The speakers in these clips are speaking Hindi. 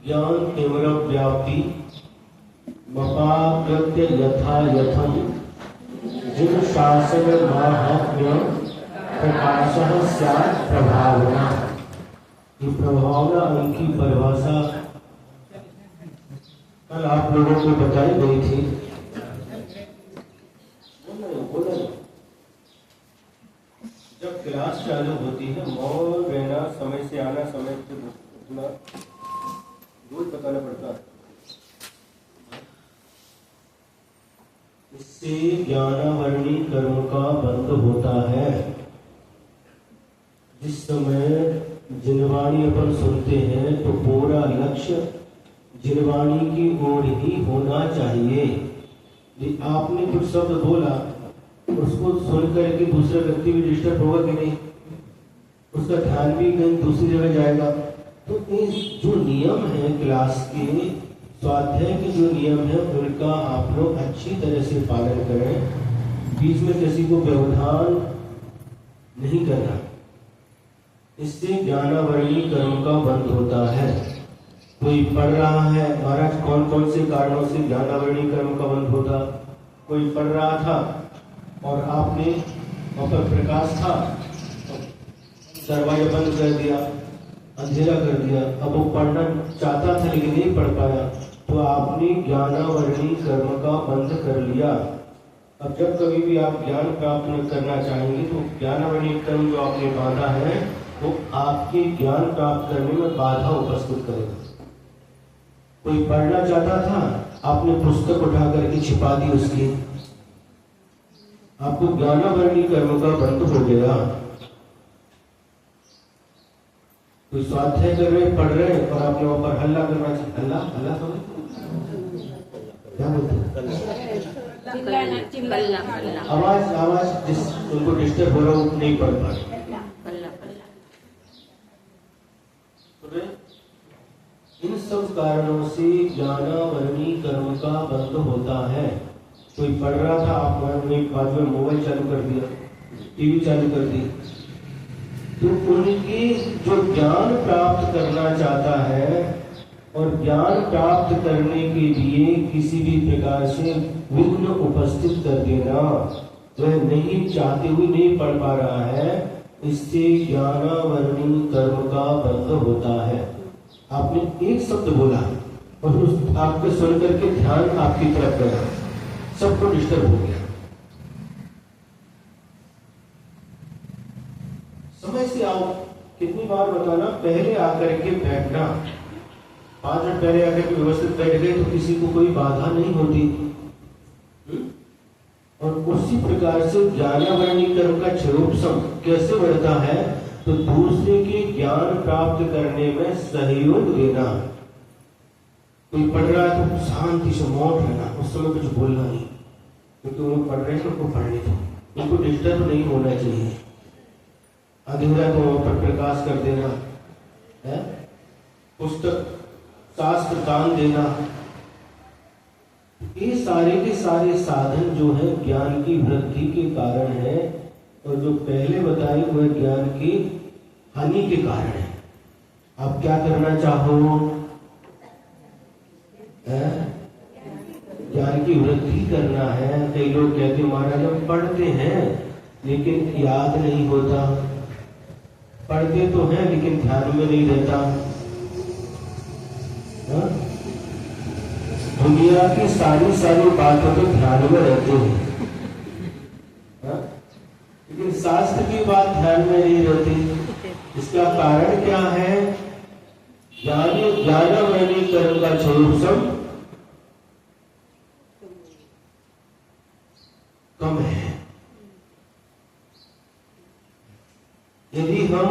ज्ञान केवल व्याप्ति मपाकृत्य यथा यथम जिन शासन माहात्म्य प्रकाशः स्यात् प्रभावना। ये प्रभावना उनकी परिभाषा कल आप लोगों को बताई गई थी। जब क्लास चालू होती है मौन रहना, समय से आना, समय से उठना रोज बताना पड़ता है। इससे ज्ञानावरणी कर्म का बंध होता है। जिस समय जिनवाणी अपन सुनते हैं तो पूरा लक्ष्य जिनवाणी की ओर ही होना चाहिए। आपने कुछ शब्द बोला, उसको सुन करके दूसरा व्यक्ति भी डिस्टर्ब होगा कि नहीं, उसका ध्यान भी कहीं दूसरी जगह जाएगा। तो ये जो नियम है क्लास के, स्वाध्याय के जो नियम है उनका आप लोग अच्छी तरह से पालन करें। बीच में किसी को व्यवधान नहीं करना, इससे ज्ञानावरणी कर्म का बंध होता है। कोई पढ़ रहा है महाराज कौन कौन से कारणों से ज्ञानावरणी कर्म का बंध होता। कोई पढ़ रहा था और आपने वहां पर प्रकाश था, दरवाजा बंद कर दिया, अंधेरा कर दिया, अब वो पढ़ना चाहता था लेकिन नहीं पढ़ पाया, तो आपने ज्ञानावरणी कर्म का बंध कर लिया। अब जब कभी भी आप ज्ञान प्राप्त करना चाहेंगे तो ज्ञानावरणी कर्म जो आपने बांधा है वो आपके ज्ञान प्राप्त करने में बाधा उपस्थित करेगा। कोई पढ़ना चाहता था, आपने पुस्तक उठा करके छिपा दी उसकी, आपको ज्ञानावरणी कर्म का बंध हो गया। कोई स्वाध्याय कर रहे पढ़ रहे और आपने वहां पर हल्ला करना चाहिए, हल्ला हल्ला तो क्या बोलते हैं, आवाज आवाज जिस उनको डिस्टर्ब हो रहा हो नहीं पढ़ पाए। इन सब कारणों से ज्ञानावरणी कर्म का बंध होता है। कोई पढ़ रहा था, आपने बाद में मोबाइल चालू कर दिया, टीवी चालू कर दी, तो उनकी जो ज्ञान प्राप्त करना चाहता है और ज्ञान प्राप्त करने के लिए किसी भी प्रकार से विघ्न उपस्थित कर देना, वह नहीं चाहते हुए नहीं पढ़ पा रहा है, इससे ज्ञानावरणी कर्म का बंध होता है। आपने एक शब्द बोला और उस आपके सुन करके ध्यान आपकी तरफ गया, सबको डिस्टर्ब हो गया। समय से आओ, कितनी बार बताना, पहले आकर के बैठना, 5 मिनट पहले आकर के व्यवस्थित बैठ गए तो किसी को कोई बाधा नहीं होती। और उसी प्रकार से ज्ञानावरणी कर्म का क्षरोपसम कैसे बढ़ता है, तो दूसरे के ज्ञान प्राप्त करने में सहयोग देना। कोई पढ़ रहा है तो शांति से मौन रहना, उस समय कुछ बोलना नहीं, क्योंकि वो पढ़ रहे हैं, उनको पढ़ने दो, उनको डिस्टर्ब नहीं होना चाहिए। अंधेरा को वहां पर प्रकाश कर देना है, पुस्तक शास्त्र दान देना, ये सारे के सारे साधन जो है ज्ञान की वृद्धि के कारण है, और जो पहले बताए हुए ज्ञान की हानि के कारण है। आप क्या करना चाहो, ज्ञान की वृद्धि करना है। कई लोग कहते महाराज हम पढ़ते हैं लेकिन याद नहीं होता, पढ़ते तो हैं लेकिन ध्यान में नहीं रहता। दुनिया की सारी सारी बातों तो ध्यान में रहते हैं, लेकिन शास्त्र की बात ध्यान में नहीं रहती। इसका कारण क्या है, ज्ञानावरणी कर्म का क्षरोपसम कम है। यदि हम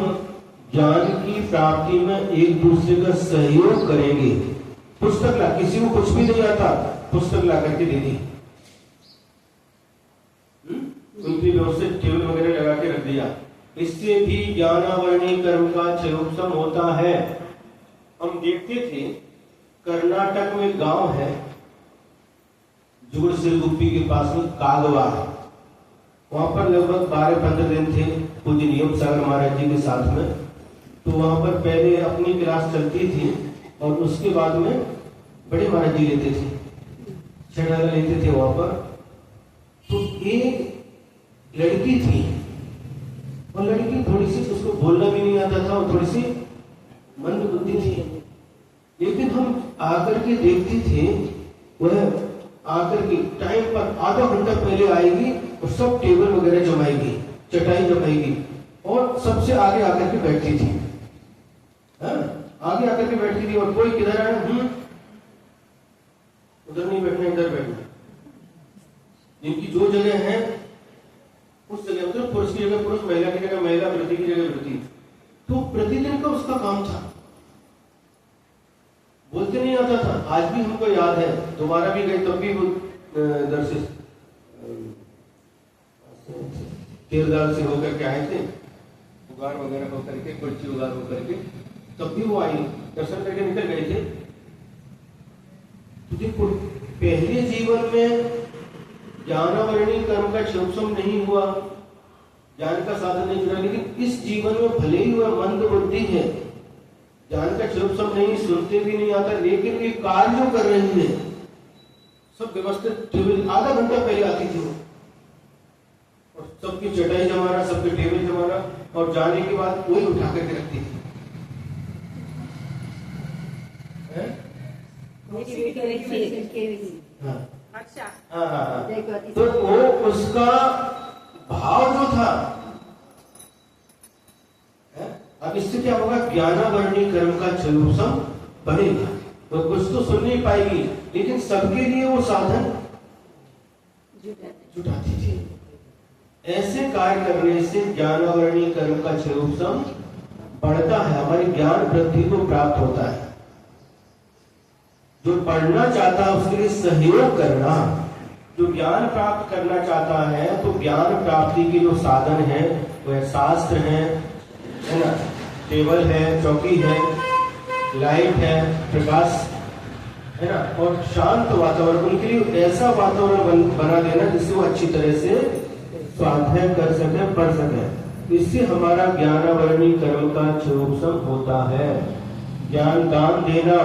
ज्ञान की प्राप्ति में एक दूसरे का सहयोग करेंगे, पुस्तक ला, किसी को कुछ भी नहीं आता, पुस्तक ला करके दे दी, उनकी व्यवस्थित टेबल वगैरह लगा के रख दिया, इससे भी ज्ञानावरणी कर्म का क्षरोपसम होता है। हम देखते थे कर्नाटक में गांव है जुगड़ सिरगुप्पी के पास में कागवा, वहां पर लगभग 12-15 दिन थे पूज्य नियम सागर महाराज जी के साथ में। तो वहां पर पहले अपनी क्लास चलती थी और उसके बाद में बड़े महाराज जी लेते थे, 6 डाला लेते थे वहां पर। तो एक लड़की थी और लड़की थोड़ी सी, उसको बोलना भी नहीं आता था और थोड़ी सी मंद बुद्धि थी, लेकिन हम आकर के देखते थे वह आकर के टाइम पर आधा घंटा पहले आएगी और सब टेबल वगैरह जमाएगी, चटाई जमाएगी और सबसे आगे आकर के बैठती थी। आगे आकर के बैठती थी और कोई किधर आया, उधर नहीं बैठना, इधर बैठना। जिनकी जो जगह है उस जगह, मतलब पुरुष की जगह पुरुष, महिला की जगह महिला, वृद्धि की जगह वृद्धि। तो प्रतिदिन का उसका काम था, बोलते नहीं आता था। आज भी हमको याद है, दोबारा भी गए तब भी वो दर्शित केरदार से होकर के आए थे, उगार वगैरह होकर के, कुर्ची उगार होकर के, तब भी वो आई, दर्शन करके निकल गए थे। तो देखो पहले जीवन में ज्ञानावरणी कर्म का क्षरोपसम नहीं हुआ, ज्ञान का साधन नहीं जुड़ा, लेकिन इस जीवन में भले ही वह मंद बुद्धि है ज्ञान का स्वरूप सब नहीं, सुनते भी नहीं आता, लेकिन ये कार्य जो कर रही है सब व्यवस्थित टेबल आधा घंटा पहले आती थी वो, और सबकी चटाई जमाना, सबके टेबल जमाना, और जाने के बाद वही उठा करके रखती थी। तो वो उसका भाव जो था, अब इससे क्या होगा, ज्ञानावरणी कर्म का चलूसम बढ़ेगा। तो कुछ तो सुन नहीं पाएगी, लेकिन सबके लिए वो साधन जुटाती थी। ऐसे कार्य करने से ज्ञानावरणी कर्म का चलूसम बढ़ता है, हमारी ज्ञान वृद्धि को प्राप्त होता है। जो पढ़ना चाहता है उसके लिए सहयोग करना, जो ज्ञान प्राप्त करना चाहता है तो ज्ञान प्राप्ति के जो साधन है वह शास्त्र है ना, टेबल है, चौकी है, लाइट है, प्रकाश है ना, और शांत वातावरण, उनके लिए ऐसा वातावरण बना देना जिससे वो अच्छी तरह से स्वाध्याय कर सके, पढ़ सके। इससे हमारा ज्ञानावरणी कर्म का चोपसम होता है। ज्ञान दान देना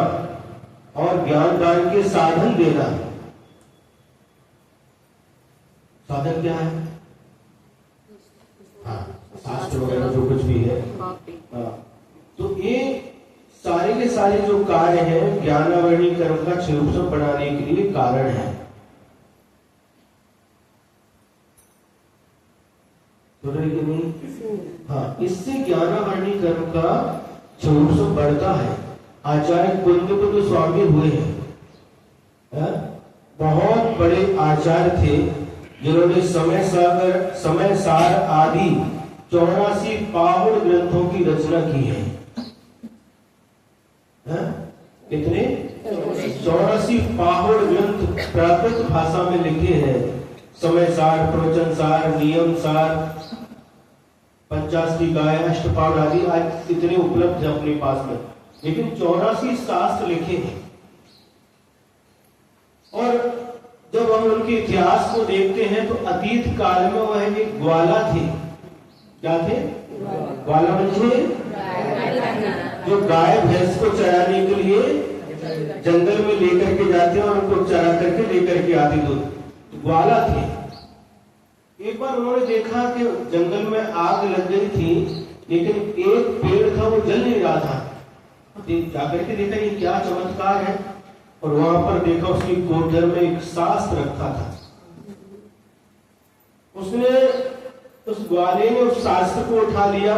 और ज्ञान दान के साधन देना। साधन क्या है? हाँ, शास्त्र वगैरह जो कुछ भी है। हाँ, तो ये सारे के सारे जो कार्य हैं ज्ञानावरणी कर्म का चोपसम बढ़ाने के लिए कारण है। हाँ, इससे ज्ञानावरणी कर्म का चोपसम बढ़ता है। आचार्य कुंद स्वामी हुए हैं, बहुत बड़े आचार्य थे जिन्होंने समय सार आदि 84 पाहुड़ ग्रंथों की रचना की है। कितने? 84 पाहुड़ ग्रंथ प्राकृत भाषा में लिखे हैं। समय सार, प्रवचन सार, नियम सार, पंचाशतीकाय, अष्टपाद आदि आज इतने उपलब्ध है अपने पास में, लेकिन 84 शास्त्र लिखे हैं। और जब हम उनके इतिहास को देखते हैं तो अतीत काल में वह एक ग्वाला थे। क्या थे? ग्वाला बच्चे जो गाय भैंस को चराने के लिए जंगल में लेकर के जाते और उनको चरा करके लेकर के आते दूध। ग्वाला थे। एक बार उन्होंने देखा कि जंगल में आग लग गई थी, लेकिन एक पेड़ था वो जल नहीं रहा था। जाकर के देखा ये क्या चमत्कार है, और वहां पर देखा उसकी कोठर में एक शास्त्र रखा था। उसने, उस ग्वाले ने उस शास्त्र को उठा लिया,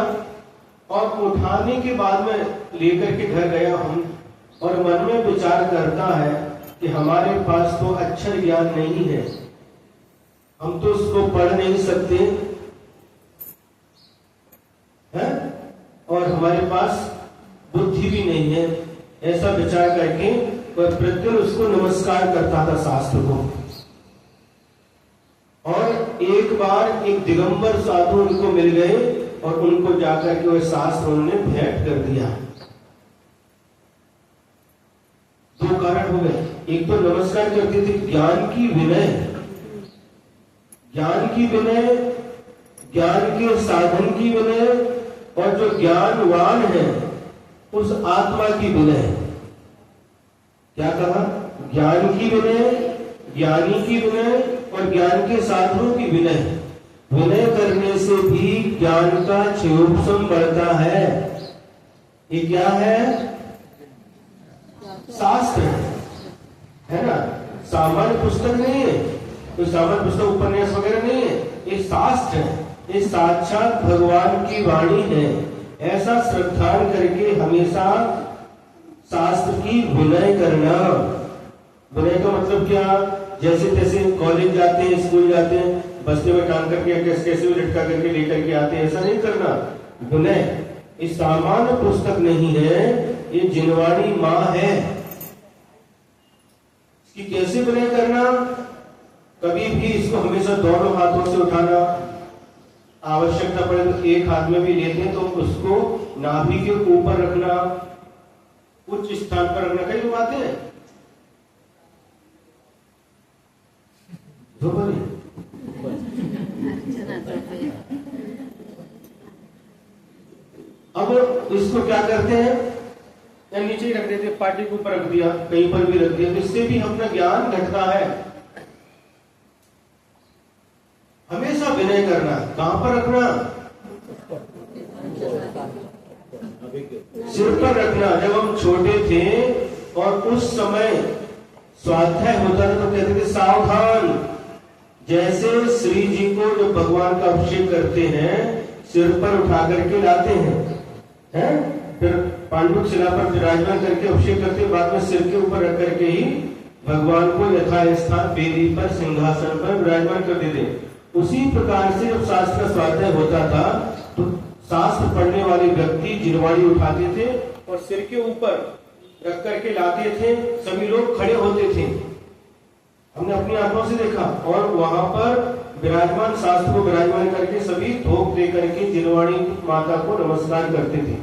और उठाने के बाद में लेकर के घर गया हूं, और मन में विचार करता है कि हमारे पास तो अक्षर ज्ञान नहीं है, हम तो उसको पढ़ नहीं सकते हैं, और हमारे पास बुद्धि भी नहीं है। ऐसा विचार करके वह प्रतिदिन उसको नमस्कार करता था शास्त्र को। और एक बार एक दिगंबर साधु उनको मिल गए और उनको जाकर के वह शास्त्र उन्होंने भेंट कर दिया। दो कारण हो गए, एक तो नमस्कार करते थे, ज्ञान की विनय, ज्ञान की विनय, ज्ञान के साधन की विनय, और जो ज्ञानवान है उस आत्मा की विनय। क्या कहा? ज्ञान की विनय, ज्ञानी की विनय, और ज्ञान के साधनों की विनय। विनय करने से भी ज्ञान का चोपसम बढ़ता है। ये क्या है? शास्त्र है ना, सामान्य पुस्तक नहीं है, कोई सामान्य पुस्तक उपन्यास वगैरह नहीं है, ये शास्त्र है, ये साक्षात भगवान की वाणी है। ऐसा श्रद्धान करके हमेशा शास्त्र की विनय करना। विनय का मतलब क्या? जैसे तैसे कॉलेज जाते हैं, स्कूल जाते हैं, बस्ते में टांग करके कैसे भी लटका करके लेकर के आते हैं, ऐसा नहीं करना। विनय इस सामान्य पुस्तक नहीं है, ये जिनवाणी माँ है। इसकी कैसे विनय करना? कभी भी इसको हमेशा दोनों हाथों से उठाना, आवश्यकता पड़े तो एक हाथ में भी लेते हैं तो उसको नाभि के ऊपर रखना, उच्च स्थान पर रखना। कई लोग आते हैं अब इसको क्या करते हैं? या नीचे ही रख देते, पार्टी के ऊपर रख दिया, कहीं पर भी रख दिया, तो इससे भी अपना ज्ञान घटता है। हमेशा विनय करना। कहां पर रखना? सिर पर रखना। जब हम छोटे थे और उस समय स्वाध्याय होता था तो कहते थे सावधान। जैसे श्री जी को जब भगवान का अभिषेक करते हैं सिर पर उठा करके लाते हैं, फिर पांडुक शिला पर विराजमान करके अभिषेक करते हैं, बाद में सिर के ऊपर रख करके ही भगवान को यथास्थान वेदी पर सिंहासन पर विराजमान कर देते। उसी प्रकार से जब शास्त्र का स्वाध्याय होता था तो शास्त्र पढ़ने वाले व्यक्ति जिरवाणी उठाते थे और सिर के ऊपर रख करके लाते थे। सभी लोग खड़े होते थे, हमने अपनी आंखों से देखा, और वहां पर विराजमान शास्त्र को विराजमान करके सभी धोख दे करके जिरवाणी माता को नमस्कार करते थे।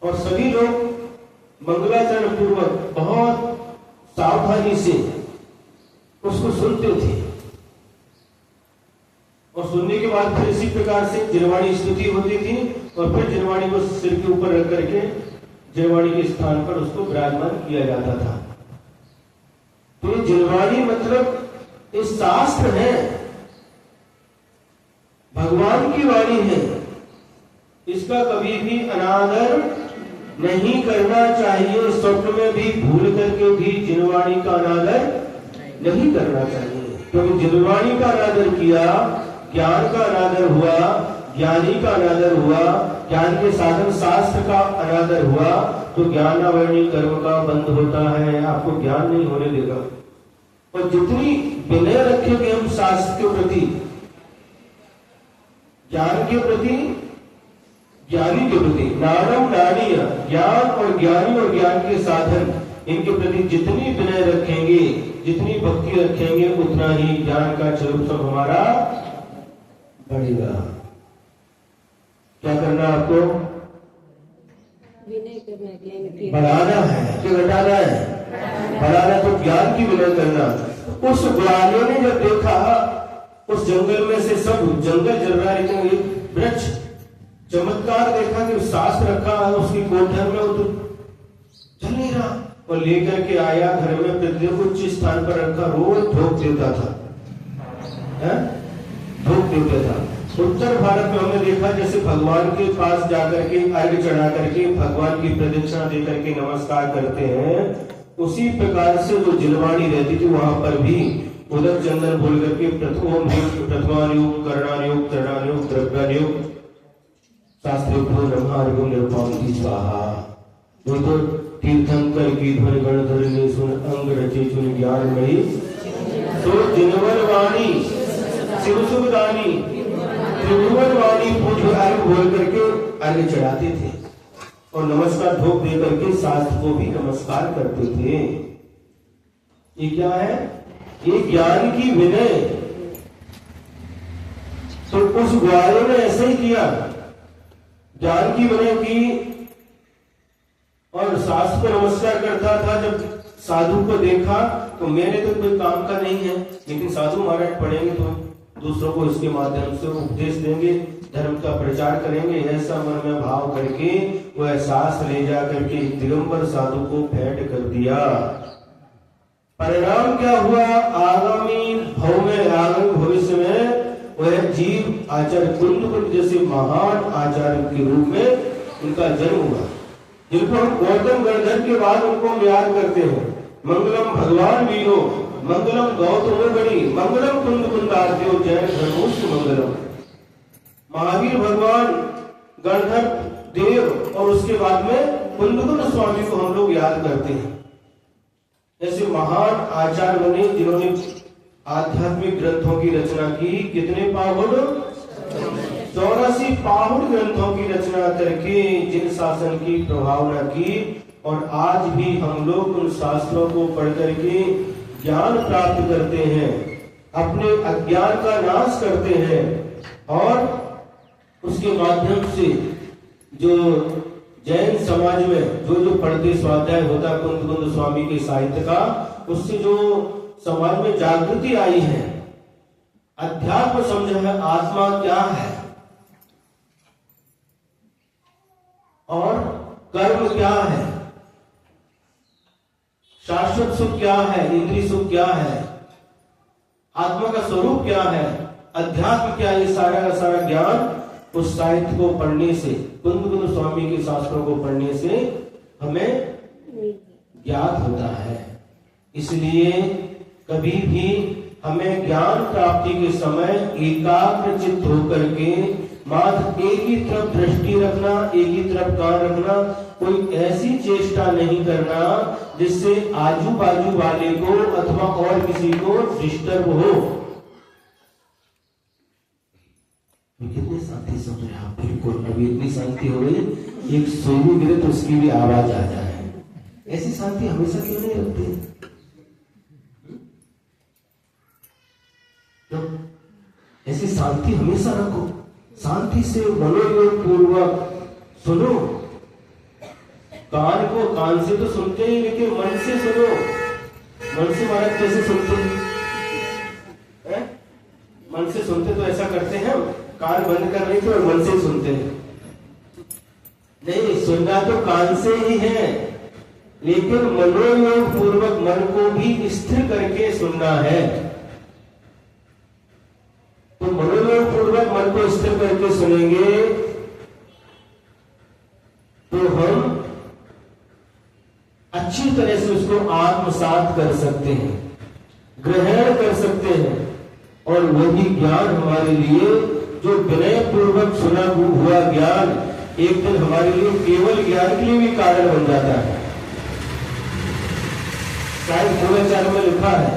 और सभी लोग मंगलाचरण पूर्वक बहुत सावधानी से उसको सुनते थे, और सुनने के बाद फिर इसी प्रकार से जिरवाणी स्तुति होती थी, और फिर जिरवाणी को सिर के ऊपर रख करके जिरवाणी के स्थान पर उसको विराजमान किया जाता था। तो ये जिरवाणी मतलब इस शास्त्र है, भगवान की वाणी है, इसका कभी भी अनादर नहीं करना चाहिए। स्वप्न में भी भूल करके भी जिरवाणी का अनादर नहीं करना चाहिए, क्योंकि जिरवाणी का अनादर किया, ज्ञान का अनादर हुआ, ज्ञानी का अनादर हुआ, ज्ञान के साधन शास्त्र का अनादर हुआ, तो ज्ञानावरणी कर्म का बंद होता है, आपको ज्ञान नहीं होने देगा। और जितनी विनय रखेंगे हम शास्त्र के प्रति, ज्ञान के प्रति, ज्ञानी के प्रति, नारम नारीय, ज्ञान और ज्ञानी और ज्ञान के साधन, इनके प्रति जितनी विनय रखेंगे, जितनी भक्ति रखेंगे, उतना ही ज्ञान का स्वरूप सब हमारा बढ़ेगा। क्या करना आपको? विनय करना, बढ़ाना है कि घटाना है? बढ़ाना। तो ज्ञान की विनय करना। उस ग्वालों ने जब देखा उस जंगल में से सब जंगल जल रहा है, लेकिन एक वृक्ष चमत्कार देखा कि शास्त्र रखा है उसकी कोठर में, वो तो चल नहीं रहा, और लेकर के आया घर में, प्रतिदिन उच्च स्थान पर रखा, रोज धोख देता था, धोख देता था। उत्तर भारत में हमने देखा जैसे भगवान के पास जाकर के अर्घ्य चढ़ा करके भगवान की प्रदक्षिणा दे करके नमस्कार करते हैं, उसी प्रकार से जो जिरवाणी रहती थी वहां पर भी उदक चंदन बोल करके प्रथमानुयोग, कर्णानुयोग, तृणानुयोग, द्रव्यानुयोग, शास्त्रोक्त ब्रह्मानुयोग निरुपावती स्वाहा। वो तो तीर्थंकर की ध्वनि गणधर ने सुन अंग रचे चुन ज्ञान में, तो जिनवर वाणी शिव सुखदानी त्रिभुवन वाणी पूज अर्घ बोल करके अर्घ्य चढ़ाते थे, और नमस्कार धोख दे करके शास्त्र को भी नमस्कार करते थे। ये क्या है? ये ज्ञान की विनय। तो उस ग्वालों ने ऐसे ही किया, ज्ञान की विनय की और शास्त्र को नमस्कार करता था। जब साधु को देखा तो मेरे तो कोई काम का नहीं है, लेकिन साधु महाराज पढ़ेंगे तो दूसरों को इसके माध्यम से उपदेश देंगे, धर्म का प्रचार करेंगे, ऐसा मन में भाव करके वो एहसास ले जा करके दिगंबर साधु को भेंट कर दिया। परिणाम क्या हुआ? आगामी भव में, आगामी भविष्य में वह जीव आचार्य कुंद जैसे महान आचार्य के रूप में उनका जन्म हुआ, जिनको हम गौतम गणधर के बाद उनको हम याद करते हैं। मंगलम भगवान वीरो, मंगलम गौतम गणी, मंगलम कुंद कुंदार्थियो, जैन धर्मोष्ट मंगलम। महावीर भगवान, गणधर देव, और उसके बाद में कुंदकुंद स्वामी को हम लोग याद करते हैं। ऐसे महान आचार्य बने जिन्होंने आध्यात्मिक ग्रंथों की रचना की। कितने पाहुड़? 84 पाहुड़ ग्रंथों की रचना करके जिन शासन की प्रभावना की, और आज भी हम लोग उन शास्त्रों को पढ़ करके ज्ञान प्राप्त करते हैं, अपने अज्ञान का नाश करते हैं, और उसके माध्यम से जो जैन समाज में जो पढ़ते स्वाध्याय होता कुंद स्वामी के साहित्य का, उससे जो समाज में जागृति आई है, अध्यात्म समझ है, आत्मा क्या है, और कर्म क्या है, शाश्वत सुख क्या है, इंद्रिय सुख क्या है, आत्मा का स्वरूप क्या है, अध्यात्म क्या है, ये सारा का सारा ज्ञान उस साहित्य को पढ़ने से, कुंद स्वामी के शास्त्रों को पढ़ने से हमें ज्ञात होता है। इसलिए कभी भी हमें ज्ञान प्राप्ति के समय एकाग्र चित्त होकर के मात्र एक ही तरफ दृष्टि रखना, एक ही तरफ कान रखना, कोई ऐसी चेष्टा नहीं करना जिससे आजू बाजू वाले को अथवा और किसी को डिस्टर्ब हो। कितनी शांति समझ रहे आप? बिल्कुल, अभी इतनी शांति हो गई, एक सोनी गिरे तो उसकी भी आवाज आ जाए। ऐसी शांति हमेशा क्यों नहीं रखते? तो ऐसी शांति हमेशा रखो, शांति से मनोयोग पूर्वक सुनो। कान से तो सुनते ही, लेकिन मन से सुनो। मन से महाराज कैसे सुनते हैं? मन से सुनते तो ऐसा करते हैं, कान बंद कर रहे थे और मन से सुनते हैं। नहीं, सुनना तो कान से ही है, लेकिन मनोयोग पूर्वक मन को भी स्थिर करके सुनना है। तो मनोयोग पूर्वक मन को स्थिर करके सुनेंगे तो हम अच्छी तरह से उसको आत्मसात कर सकते हैं, ग्रहण कर सकते हैं, और वही ज्ञान हमारे लिए जो विनय पूर्वक सुना हुआ ज्ञान एक दिन हमारे लिए केवल ज्ञान के लिए भी कारण बन जाता है। शायद पूर्वाचार्य में लिखा है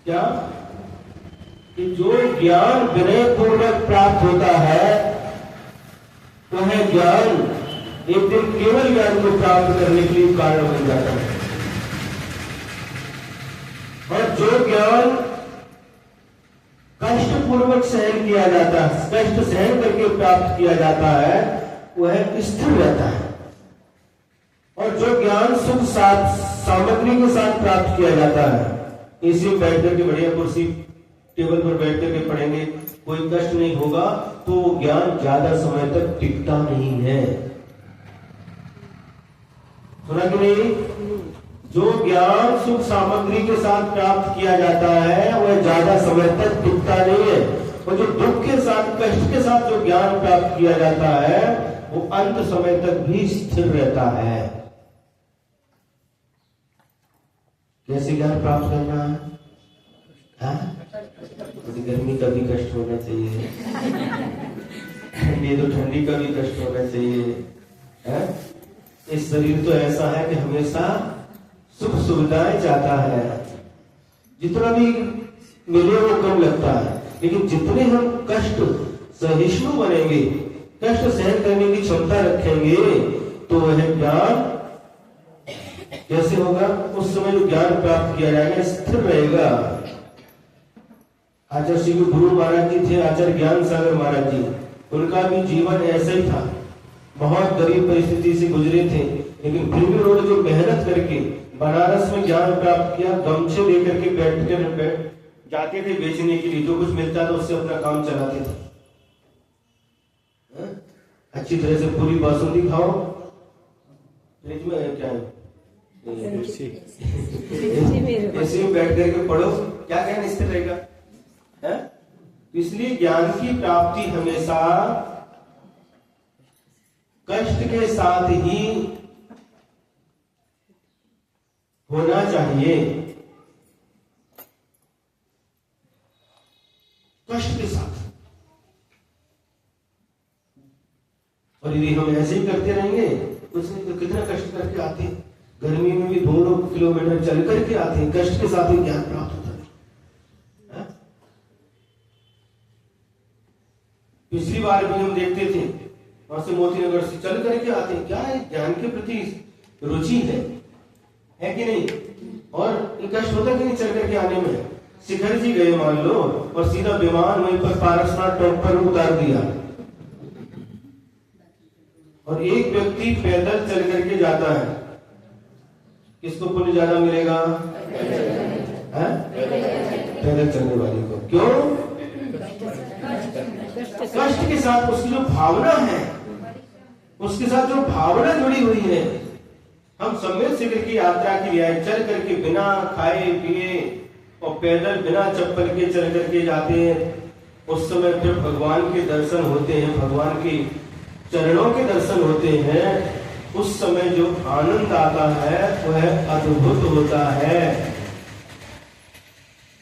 क्या कि जो ज्ञान विनय पूर्वक प्राप्त होता है वह ज्ञान एक दिन केवल ज्ञान को प्राप्त करने के लिए कारण बन जाता है। और जो ज्ञान कष्ट पूर्वक सहन किया जाता है, कष्ट सहन करके प्राप्त किया जाता है, वह स्थिर रहता है। और जो ज्ञान सुख सामग्री के साथ प्राप्त किया जाता है, इसी में बैठ करके बढ़िया कुर्सी टेबल पर बैठ करके पढ़ेंगे, कोई कष्ट नहीं होगा, तो ज्ञान ज्यादा समय तक टिकता नहीं है। सुना कि नहीं? जो ज्ञान सुख सामग्री के साथ प्राप्त किया जाता है वह ज्यादा समय तक टिकता नहीं है, और जो दुख के साथ, कष्ट के साथ जो ज्ञान प्राप्त किया जाता है वो अंत समय तक भी स्थिर रहता है। कैसे ज्ञान प्राप्त करना है? गर्मी का भी कष्ट होना चाहिए, ठंडी तो ठंडी का भी कष्ट होना चाहिए। इस शरीर तो ऐसा है कि हमेशा सुख सुविधाएं चाहता है, जितना भी मिले वो कम लगता है, लेकिन जितने हम कष्ट सहिष्णु बनेंगे, कष्ट सहन करने की क्षमता रखेंगे, तो वह ज्ञान कैसे होगा? उस समय जो ज्ञान प्राप्त किया जाएगा स्थिर रहेगा। आचार्य श्री गुरु महाराज जी थे, आचार्य ज्ञान सागर महाराज जी, उनका भी जीवन ऐसा ही था। बहुत गरीब परिस्थिति से गुजरे थे, लेकिन फिर भी उन्होंने जो मेहनत करके बनारस में ज्ञान प्राप्त किया, गमछे लेकर के बैठ जाते थे बेचने के लिए, जो कुछ मिलता था उससे अपना काम चलाते थे। अच्छी तरह से पूरी बासुंदी खाओ, फ्रिज में क्या है ऐसे में बैठ करके पढ़ो, क्या कहना स्थिर रहेगा है? इसलिए ज्ञान की प्राप्ति हमेशा कष्ट के साथ ही होना चाहिए। कष्ट के साथ। और यदि हम ऐसे ही करते रहेंगे, उसमें तो कितना कष्ट करके आते हैं, गर्मी में भी 2 किलोमीटर चल करके आते हैं, कष्ट के साथ ही ज्ञान प्राप्त होता है। पिछली बार भी हम देखते थे, वहां से मोती नगर से चल करके आते हैं, क्या है ज्ञान के प्रति रुचि है कि नहीं? और कष्ट होता कि नहीं चल करके आने में? शिखर जी गए मान लो, और सीधा विमान वहीं पर पारसनाथ टॉप पर उतार दिया, और एक व्यक्ति पैदल चल करके जाता है, किसको पुण्य ज्यादा मिलेगा? पैदल चलने वाले को। क्यों? कष्ट के साथ उसकी जो भावना है उसके साथ जो भावना जुड़ी हुई है। हम सम्मेद शिविर की यात्रा के लिए आए, चल करके बिना खाए पिए और पैदल बिना चप्पल के चल करके जाते हैं। उस समय फिर भगवान के दर्शन होते हैं, भगवान के चरणों के दर्शन होते हैं। उस समय जो आनंद आता है वह अद्भुत होता है।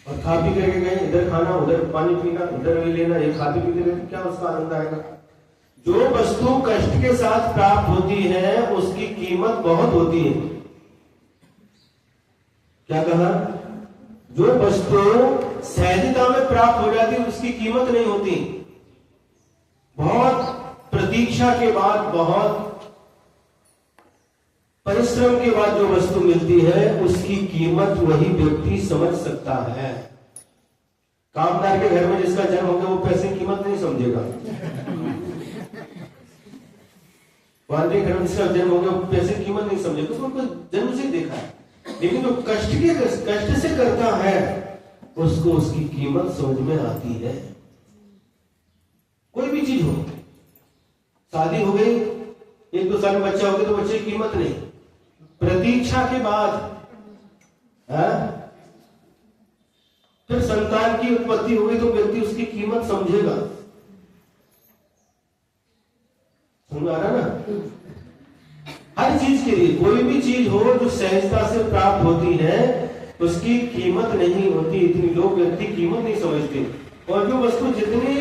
और खा पी करके गए, इधर खाना उधर पानी पीना, इधर भी लेना, ये खाते पीते गए, क्या उसका आनंद आएगा? जो वस्तु कष्ट के साथ प्राप्त होती है उसकी कीमत बहुत होती है। क्या कहा? जो वस्तु सहजता में प्राप्त हो जाती है उसकी कीमत नहीं होती। बहुत प्रतीक्षा के बाद, बहुत परिश्रम के बाद जो वस्तु मिलती है उसकी कीमत वही व्यक्ति समझ सकता है। कामदार के घर में जिसका जन्म होगा वो पैसे की कीमत नहीं समझेगा। वाल्मीकि घर में जिसका जन्म होगा वो पैसे की कीमत नहीं समझेगा, उसको जन्म से देखा है। लेकिन जो कष्ट से करता है उसको उसकी कीमत समझ में आती है। कोई भी चीज हो, शादी हो गई, 1-2 साल में बच्चा हो गया तो बच्चे की कीमत नहीं, प्रतीक्षा के बाद फिर संतान की उत्पत्ति होगी तो व्यक्ति उसकी कीमत समझेगा। समझ आ रहा ना? हर चीज के लिए, कोई भी चीज हो जो सहजता से प्राप्त होती है उसकी कीमत नहीं होती। इतनी लोग व्यक्ति कीमत नहीं समझते। और जो वस्तु जितनी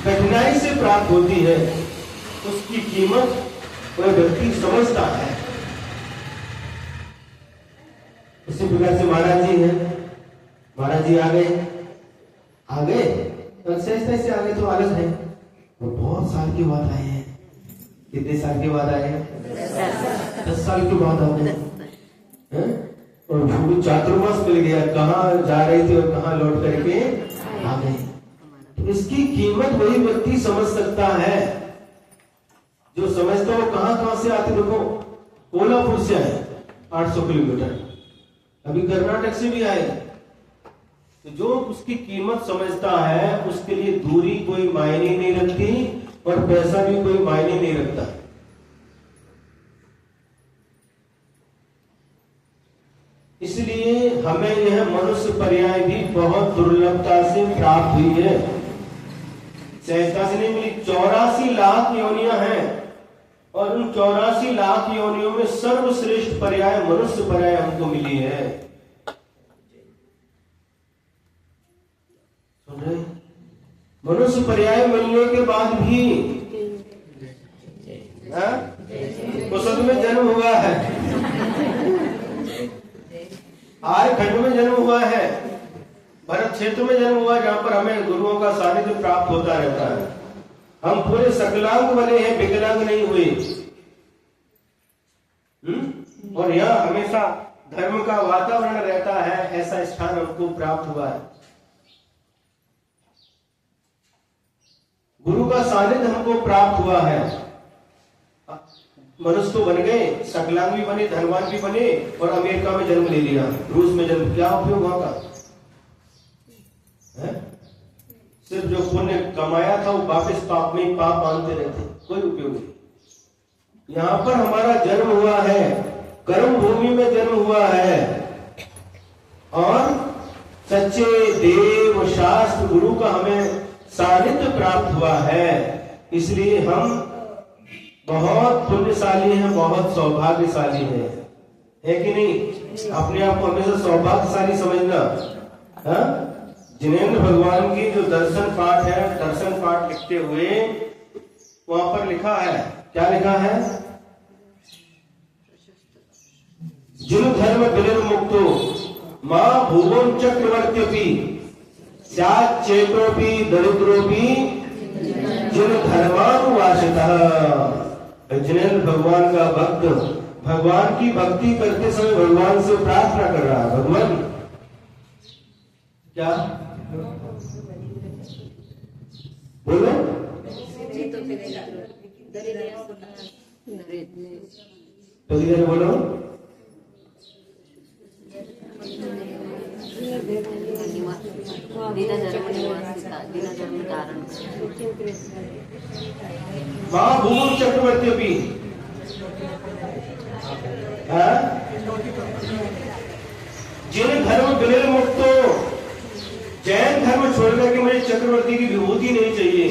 कठिनाई से प्राप्त होती है उसकी कीमत वह व्यक्ति समझता है। उसी प्रकार से महाराज जी हैं, महाराज जी आ गए सहजता से आगे तो अलग है। वो बहुत साल के बाद आए हैं। कितने साल के बाद आए हैं? 10 साल के बाद आ गए। और पूरी चातुर्मास मिल गया, कहाँ जा रही थी और कहाँ लौट करके आ गए। तो इसकी कीमत वही व्यक्ति समझ सकता है जो समझता हो। कहां से आते, देखो कोल्हापुर से आए 800 किलोमीटर, अभी कर्नाटक से भी आए। तो जो उसकी कीमत समझता है उसके लिए दूरी कोई मायने नहीं रखती और पैसा भी कोई मायने नहीं रखता। इसलिए हमें यह मनुष्य पर्याय भी बहुत दुर्लभता से प्राप्त हुई है। सहजता से नहीं मिली। 84 लाख योनियां हैं और उन 84 लाख योनियों में सर्वश्रेष्ठ पर्याय मनुष्य पर्याय हमको मिली है। सुन रहे? मनुष्य पर्याय मिलने के बाद भी कुसद में जन्म हुआ है, आर्य खंड में जन्म हुआ है, भरत क्षेत्र में जन्म हुआ जहां पर हमें गुरुओं का सानिध्य प्राप्त होता रहता है। हम पूरे सकलांग बने हैं, विकलांग नहीं हुए। और यहाँ हमेशा धर्म का वातावरण रहता है, ऐसा स्थान हमको प्राप्त हुआ है। गुरु का सानिध्य हमको प्राप्त हुआ है। मनुष्य तो बन गए, सकलांग भी बने, धनवान भी बने और अमेरिका में जन्म ले लिया, रूस में जन्म, क्या उपयोग वहां का? सिर्फ जो पुण्य कमाया था वो वापस पाप में पाप मानते रहते, कोई उपयोग नहीं। यहां पर हमारा जन्म हुआ है, कर्म भूमि में जन्म हुआ है और सच्चे देव शास्त्र गुरु का हमें सानिध्य प्राप्त हुआ है। इसलिए हम बहुत पुण्यशाली हैं, बहुत सौभाग्यशाली हैं, है कि नहीं? अपने आप को हमेशा सौभाग्यशाली समझना। जिनेंद्र भगवान की जो दर्शन पाठ है, दर्शन पाठ लिखते हुए वहां पर लिखा है, क्या लिखा है? जिन धर्म विनिर्मुक्तो मां भुवन चक्रवर्ती चेतोपी दरिद्रोपी जिन धर्मानुवासितः। जिनेंद्र भगवान का भक्त भगवान की भक्ति करते समय भगवान से प्रार्थना कर रहा है, भगवान क्या बोलो? पहली बार बोलो। महाभूम चक्रवर्ती भी जिन धर्म विनिर् मुक्तो, जैन धर्म छोड़ करके मुझे चक्रवर्ती की विभूति नहीं चाहिए।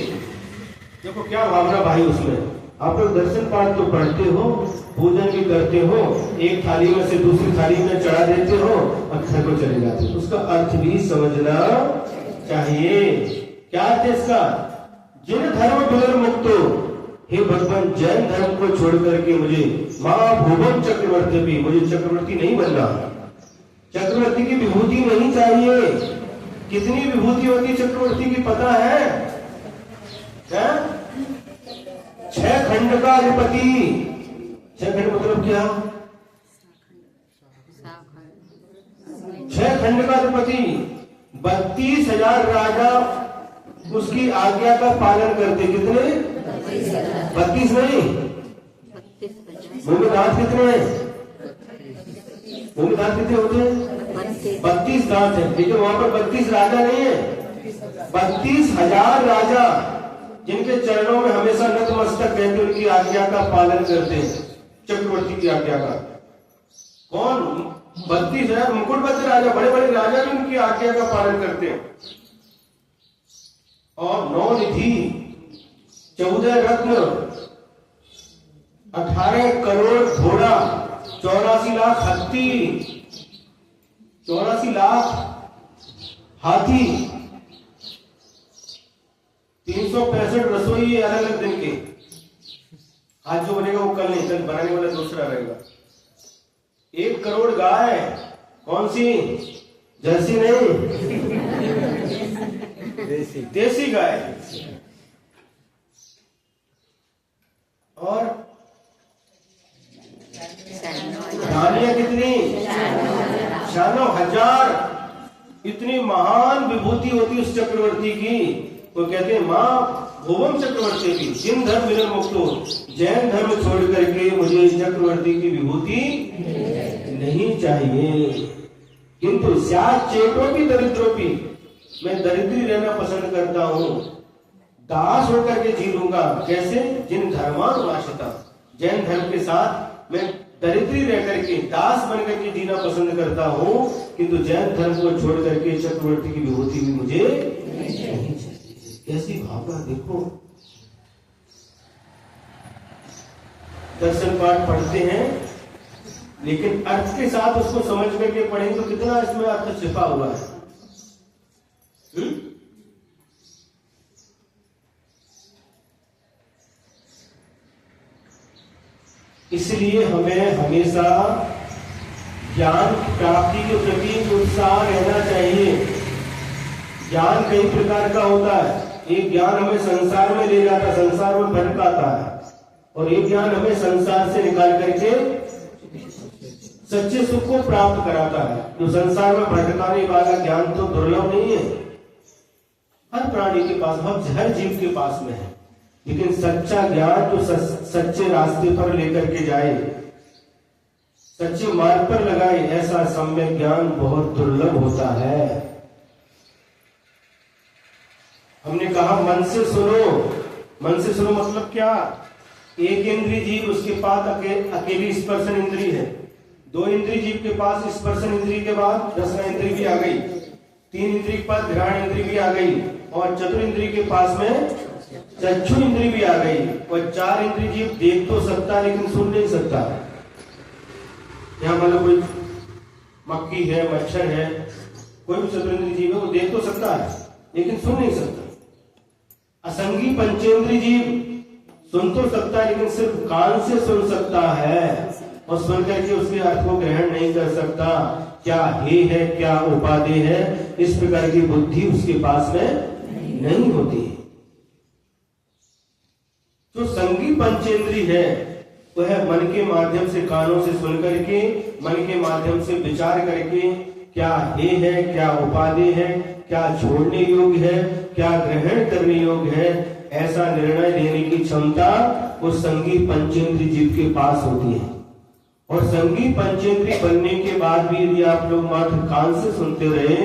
देखो क्या भावना भाई उसमें। आप लोग दर्शन पाठ तो पढ़ते हो, पूजन भी करते हो, एक थाली में से दूसरी थाली में चढ़ा देते हो और घर को चले जाते हो। उसका अर्थ भी समझना चाहिए। क्या अर्थ है इसका? जिन धर्म विनिर् मुक्तो, हे भगवान जैन धर्म को छोड़ करके मुझे महाभुवन चक्रवर्ती भी, मुझे चक्रवर्ती नहीं बनना, चक्रवर्ती की विभूति नहीं चाहिए। कितनी विभूति होती चक्रवर्ती की पता है? 6 खंड का अधिपति। 6 खंड मतलब क्या? 6 खंड का अधिपति। 32,000 राजा उसकी आज्ञा का पालन करते। कितने? 32 नहीं, मुंह में दांत कितने हैं? मुंह में दांत कितने होते हैं? 32 दांत है। लेकिन वहां पर 32 राजा नहीं है, 32,000 राजा जिनके चरणों में हमेशा नतमस्तक रहते, उनकी आज्ञा का पालन करते हैं, चक्रवर्ती की आज्ञा का। कौन? 32,000 मुकुटबद्ध राजा, बड़े बड़े राजा भी उनकी आज्ञा का पालन करते हैं। और 9 निधि, 14 रत्न, 18 करोड़ घोड़ा, 84 लाख हाथी, 84 लाख हाथी, 365 रसोई अलग अलग दिन के। आज जो बनेगा वो कल नहीं, कल बनाने वाला दूसरा रहेगा। 1 करोड़ गाय, कौन सी? जर्सी नहीं, देसी गाय। और रानियां कितनी? 96,000। इतनी महान विभूति होती उस चक्रवर्ती की। वो कहते हैं माँ भुवन चक्रवर्ती की, जिन धर्म विनिर् मुक्तो, जैन धर्म छोड़ करके मुझे चक्रवर्ती की विभूति नहीं चाहिए। किंतु स्यात् चेतोपि दरिद्रोपि, मैं दरिद्री रहना पसंद करता हूँ, दास होकर के जी लूंगा। कैसे? जिन धर्मानुशासिता, जैन धर्म के साथ मैं दरिद्री रह करके, दास बन करके जीना पसंद करता हूँ, किंतु जैन धर्म को छोड़ करके चक्रवर्ती की विभूति भी मुझे नहीं चाहिए। कैसी भावना देखो। दर्शन पाठ पढ़ते हैं, लेकिन अर्थ के साथ उसको समझ करके पढ़ेंगे तो कितना इसमें अर्थ छिपा हुआ है। इसलिए हमें हमेशा ज्ञान प्राप्ति के प्रति उत्साह रहना चाहिए। ज्ञान कई प्रकार का होता है। एक ज्ञान हमें संसार में ले जाता, संसार में भटकाता है, और एक ज्ञान हमें संसार से निकाल करके सच्चे सुख को प्राप्त कराता है। तो संसार में भटकाने वाला ज्ञान तो दुर्लभ नहीं है, हर प्राणी के पास, हर जीव के पास में है। लेकिन सच्चा ज्ञान जो सच्चे रास्ते पर लेकर के जाए, सच्चे मार्ग पर लगाए, ऐसा सम्यक ज्ञान बहुत दुर्लभ होता है। हमने कहा मन से सुनो। मन से सुनो मतलब क्या? एक इंद्रिय जीव, उसके पास अकेली स्पर्शन इंद्रिय है। 2 इंद्रिय जीव के पास स्पर्शन इंद्रिय के बाद रसना इंद्रिय भी आ गई, 3 इंद्रिय के पास घ्राण इंद्रिय भी आ गई, और 4 इंद्रिय के पास में चक्षु इंद्रिय भी आ गई। और 4 इंद्रिय जीव देख तो सकता है लेकिन सुन नहीं सकता। यहाँ मतलब कोई मक्खी है, मच्छर है, कोई भी चतुरेंद्रिय जीव है, वो देख तो सकता है लेकिन सुन नहीं सकता। असंगी पंचेंद्रिय जीव सुन तो सकता है लेकिन सिर्फ कान से सुन सकता है, और सुन करके उसके अर्थ को ग्रहण नहीं कर सकता। क्या हे है, क्या उपादेय है, इस प्रकार की बुद्धि उसके पास में नहीं होती। जो संगी पंचेंद्रिय है वह मन के माध्यम से, कानों से सुन करके, मन के माध्यम से विचार करके, क्या हे है, क्या उपादेय है, क्या छोड़ने योग्य है, क्या ग्रहण करने योग्य है, ऐसा निर्णय लेने की क्षमता उस संगी पंचेंद्रिय जीव के पास होती है। और संगी पंचेंद्री बनने के बाद भी यदि आप लोग मात्र कान से सुनते रहे,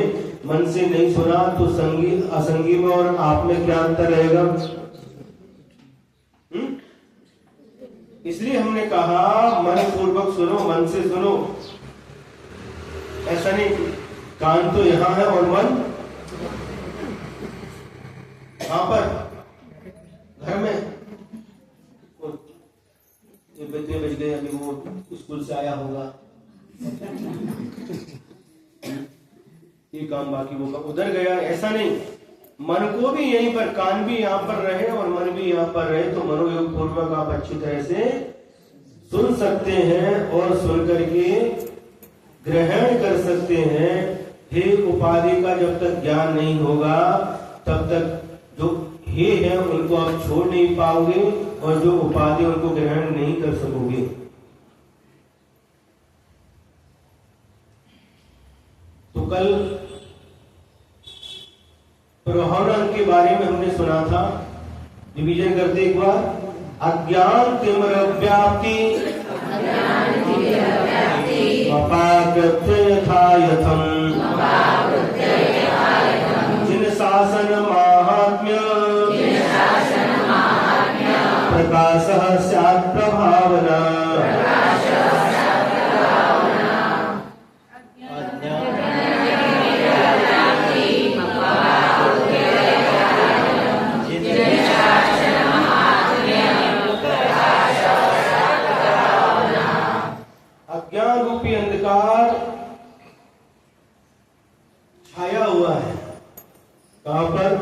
मन से नहीं सुना, तो संगी असंगी में और आप में क्या अंतर रहेगा? इसलिए हमने कहा मन पूर्वक सुनो, मन से सुनो। ऐसा नहीं कान तो यहां है और मन कहां पर? घर में। कितने बज गए? अभी वो स्कूल से आया होगा, ये काम बाकी वो काम उधर गया। ऐसा नहीं, मन को भी यहीं पर, कान भी यहाँ पर रहे और मन भी यहाँ पर रहे, तो मनोयोग पूर्वक आप अच्छी तरह से सुन सकते हैं और सुन करके ग्रहण कर सकते हैं। हे उपाधि का जब तक ज्ञान नहीं होगा तब तक जो हे है उनको आप छोड़ नहीं पाओगे और जो उपाधि उनको ग्रहण नहीं कर सकोगे। तो कल प्रभावना के बारे में हमने सुना था, रिवीजन करते एक बार। अज्ञान तिमिर व्याप्ति अपाकृत्य यथा यथम जिन शासन माहात्म्य प्रकाशः स्यात् प्रभावना। अज्ञान रूपी अंधकार छाया हुआ है। कहां पर?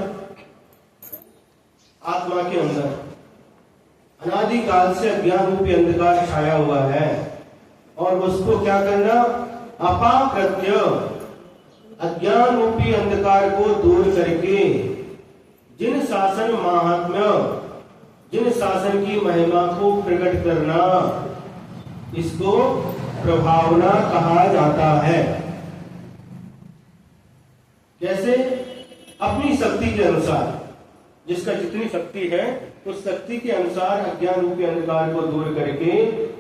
आत्मा के अंदर अनादिकाल से अज्ञान रूपी अंधकार छाया हुआ है और उसको क्या करना? अपाकृत्य, अज्ञान रूपी अंधकार को दूर करके जिन शासन महात्म्य, जिन शासन की महिमा को प्रकट करना, इसको प्रभावना कहा जाता है। कैसे? अपनी शक्ति के अनुसार, जिसका जितनी शक्ति है उस शक्ति के अनुसार अज्ञान रूपी अंधकार को दूर करके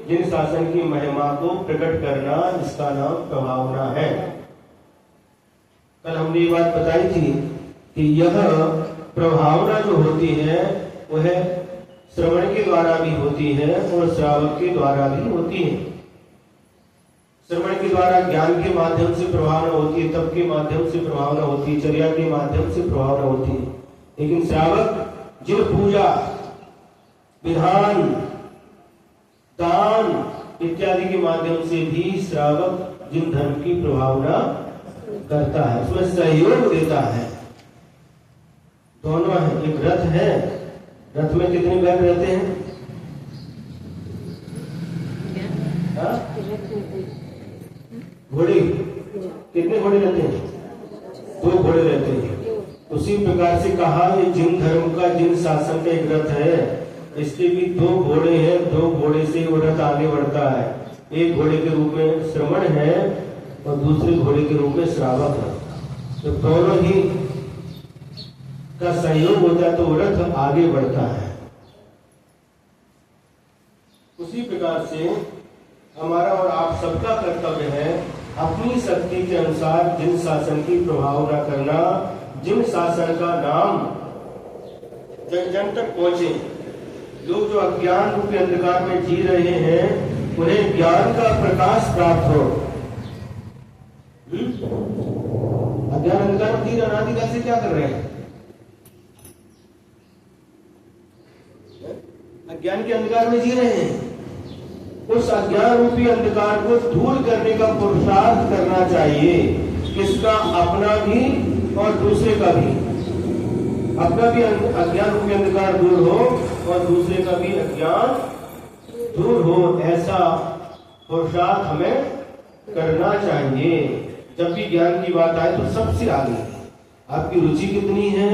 जिन शासन की महिमा को प्रकट करना, इसका नाम प्रभावना है। कल हमने ये बात बताई थी कि यह प्रभावना जो होती है वह श्रवण के द्वारा भी होती है और श्रावक के द्वारा भी होती है। श्रवण के द्वारा ज्ञान के माध्यम से प्रभावना होती है, तप के माध्यम से प्रभावना होती है, चर्या के माध्यम से प्रभावना होती है। लेकिन श्रावक जिन पूजा, विधान, दान इत्यादि के माध्यम से भी श्रावक जिन धर्म की प्रभावना करता है, उसमें सहयोग देता है। दोनों है। एक रथ है, रथ में कितने बैल रहते हैं? घोड़े कितने घोड़े रहते हैं? 2 घोड़े रहते हैं। उसी प्रकार से कहा ये जिन धर्म का, जिन शासन का एक रथ है, इसके भी 2 घोड़े हैं। 2 घोड़े से वो रथ आगे बढ़ता है। एक घोड़े के रूप में श्रवण है और दूसरे घोड़े के रूप में श्रावक है। तो दोनों ही का सहयोग होता है तो वो रथ आगे बढ़ता है। उसी प्रकार से हमारा और आप सबका कर्तव्य है अपनी शक्ति के अनुसार जिन शासन की प्रभावना करना, जिन शासन का नाम जन जन तक पहुंचे। लोग जो अज्ञान रूपी अंधकार में जी रहे हैं उन्हें ज्ञान का प्रकाश प्राप्त हो। अज्ञान अंधकार में जी अनादिकाल से क्या कर रहे हैं? अज्ञान के अंधकार में जी रहे हैं। उस अज्ञान रूपी अंधकार को दूर करने का पुरुषार्थ करना चाहिए। किसका? अपना भी और दूसरे का भी। अपना भी अज्ञान रूपी अंधकार दूर हो और दूसरे का भी अज्ञान दूर हो, ऐसा पुरुषार्थ हमें करना चाहिए। जब भी ज्ञान की बात आए तो सबसे आगे आपकी रुचि कितनी है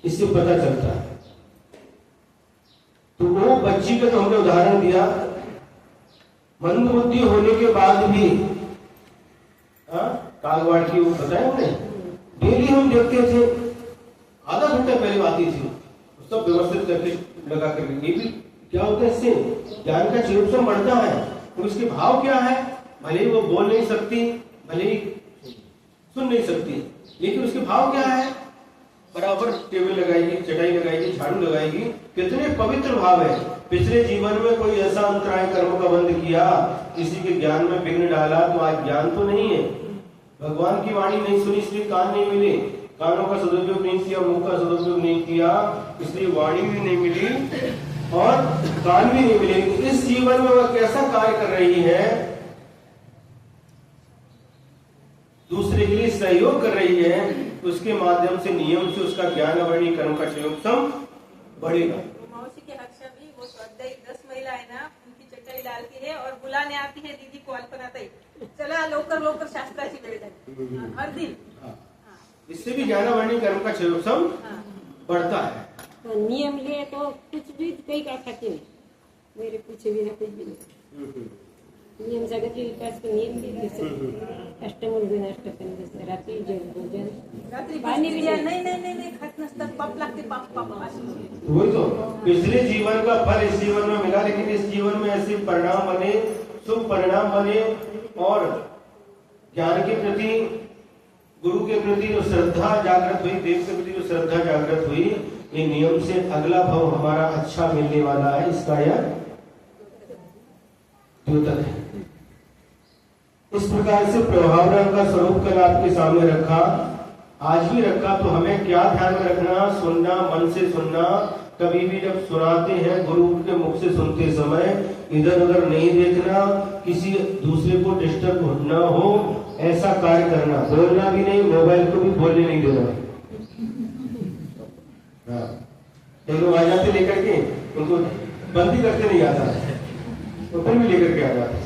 इससे पता चलता है। तो वो बच्ची का तो हमने उदाहरण दिया, मंद बुद्धि होने के बाद भी कागवाड़ की वो बताया हमने, डेली हम देखते थे, आधा घंटा पहले आती थी, सब व्यवस्थित करके लगा कर। ये भी क्या होता है, इससे ज्ञान का चिरुपसम बढ़ता है। तो उसके भाव क्या है? भले ही वो बोल नहीं सकती, भले ही सुन नहीं सकती, लेकिन उसके भाव क्या है? बराबर टेबल लगाएगी, चटाई लगाएगी, झाड़ू लगाएगी। कितने पवित्र भाव है। पिछले जीवन में कोई ऐसा अंतराय कर्म का बंद किया, किसी के ज्ञान में विघ्न डाला, तो आज ज्ञान तो नहीं है। भगवान की वाणी नहीं सुनी इसलिए कान नहीं मिले, कानों का सदुपयोग नहीं किया, मुंह का सदुपयोग नहीं किया, इसलिए वाणी भी नहीं मिली और कान भी नहीं मिले। इस जीवन में वह कैसा कार्य कर रही है? दूसरे के लिए सहयोग कर रही है, उसके माध्यम से नियम से उसका ज्ञान अवर्णीय कर्म का क्षम बढ़ेगा। मौसी के हर्षा भी वो स्वाध्याय 10 महिला है ना, उनकी चटाई डालती है और बुलाने आती है दीदी को, अल्पनाताई चला लवकर लवकर शास्त्राची वेळ झाली हर दिन। इससे भी ज्ञान अवर्णीय कर्म का क्षम बढ़ता है। तो नियम ले तो कुछ भी कई का खाते नहीं, मेरे पूछे भी ना कुछ भी नहीं। नियम जगत विकास के नियम भी अष्टमूल अष्टकन रात्री भोजन रात्री पाणी पिया नाही खात नसतात, पाप लागते, पाप पाप अशी। वही तो पिछले जीवन का फल इस जीवन में मिला, लेकिन इस जीवन में ऐसे परिणाम बने, शुभ परिणाम बने और ज्ञान के प्रति, गुरु के प्रति जो श्रद्धा जागृत हुई, देव के प्रति जो श्रद्धा जागृत हुई, ये नियम से अगला भाव हमारा अच्छा मिलने वाला है। इसका यह द्योतक है। इस प्रकार से प्रभावना का स्वरूप कल आपके सामने रखा, आज भी रखा। तो हमें क्या ध्यान में रखना? सुनना, मन से सुनना। कभी भी जब सुनाते हैं गुरु के मुख से सुनते समय इधर उधर नहीं देखना, किसी दूसरे को डिस्टर्ब न हो ऐसा कार्य करना। बोलना भी नहीं, मोबाइल को भी बोलने नहीं देना। एक लोग आ जाते लेकर के, उनको बंदी करके नहीं आता, तो फिर भी लेकर के आ जाते।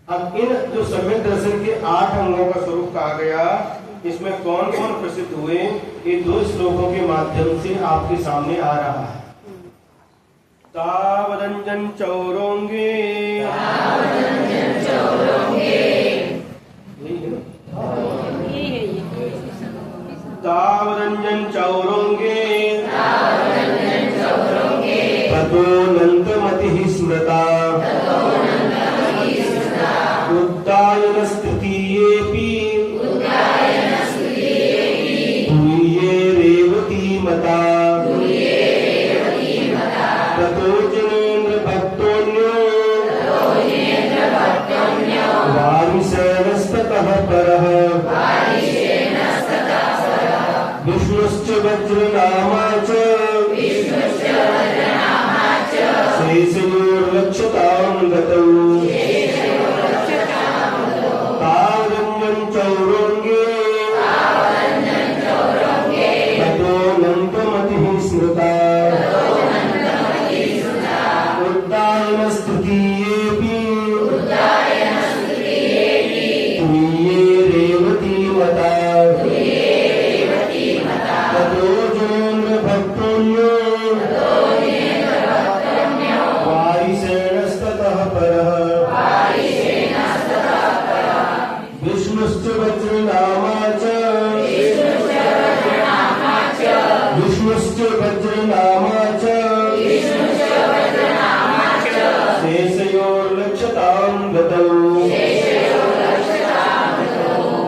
अब इन जो सम्यक दर्शन के 8 अंगों का स्वरूप कहा गया, इसमें कौन कौन प्रसिद्ध हुए, ये 2 श्लोकों के माध्यम से आपके सामने आ रहा है। तावदंजन चौरोंगे, तावदंजन चौरोंगे ततोऽनन्तमतिः स्मृता उद्दायनस्तृतीयेऽपि तुल्ये रेवती मता ततो जनेन्द्र भक्तोऽन्यो वारिसेनस्ततः परः विष्णुश्च वज्रनामा च शेषयोर्लक्षतां गतौ तावदंजन चौरोंगे ततोऽनन्तमतिः स्मृता उद्दायनस्तृतीयेऽपि तुल्ये रेवती मता ततो जनेन्द्र भक्तोऽन्यो वारिसेनस्ततः परः विष्णुश्च वज्रनामा च शेषयोर्लक्षतां गतौ।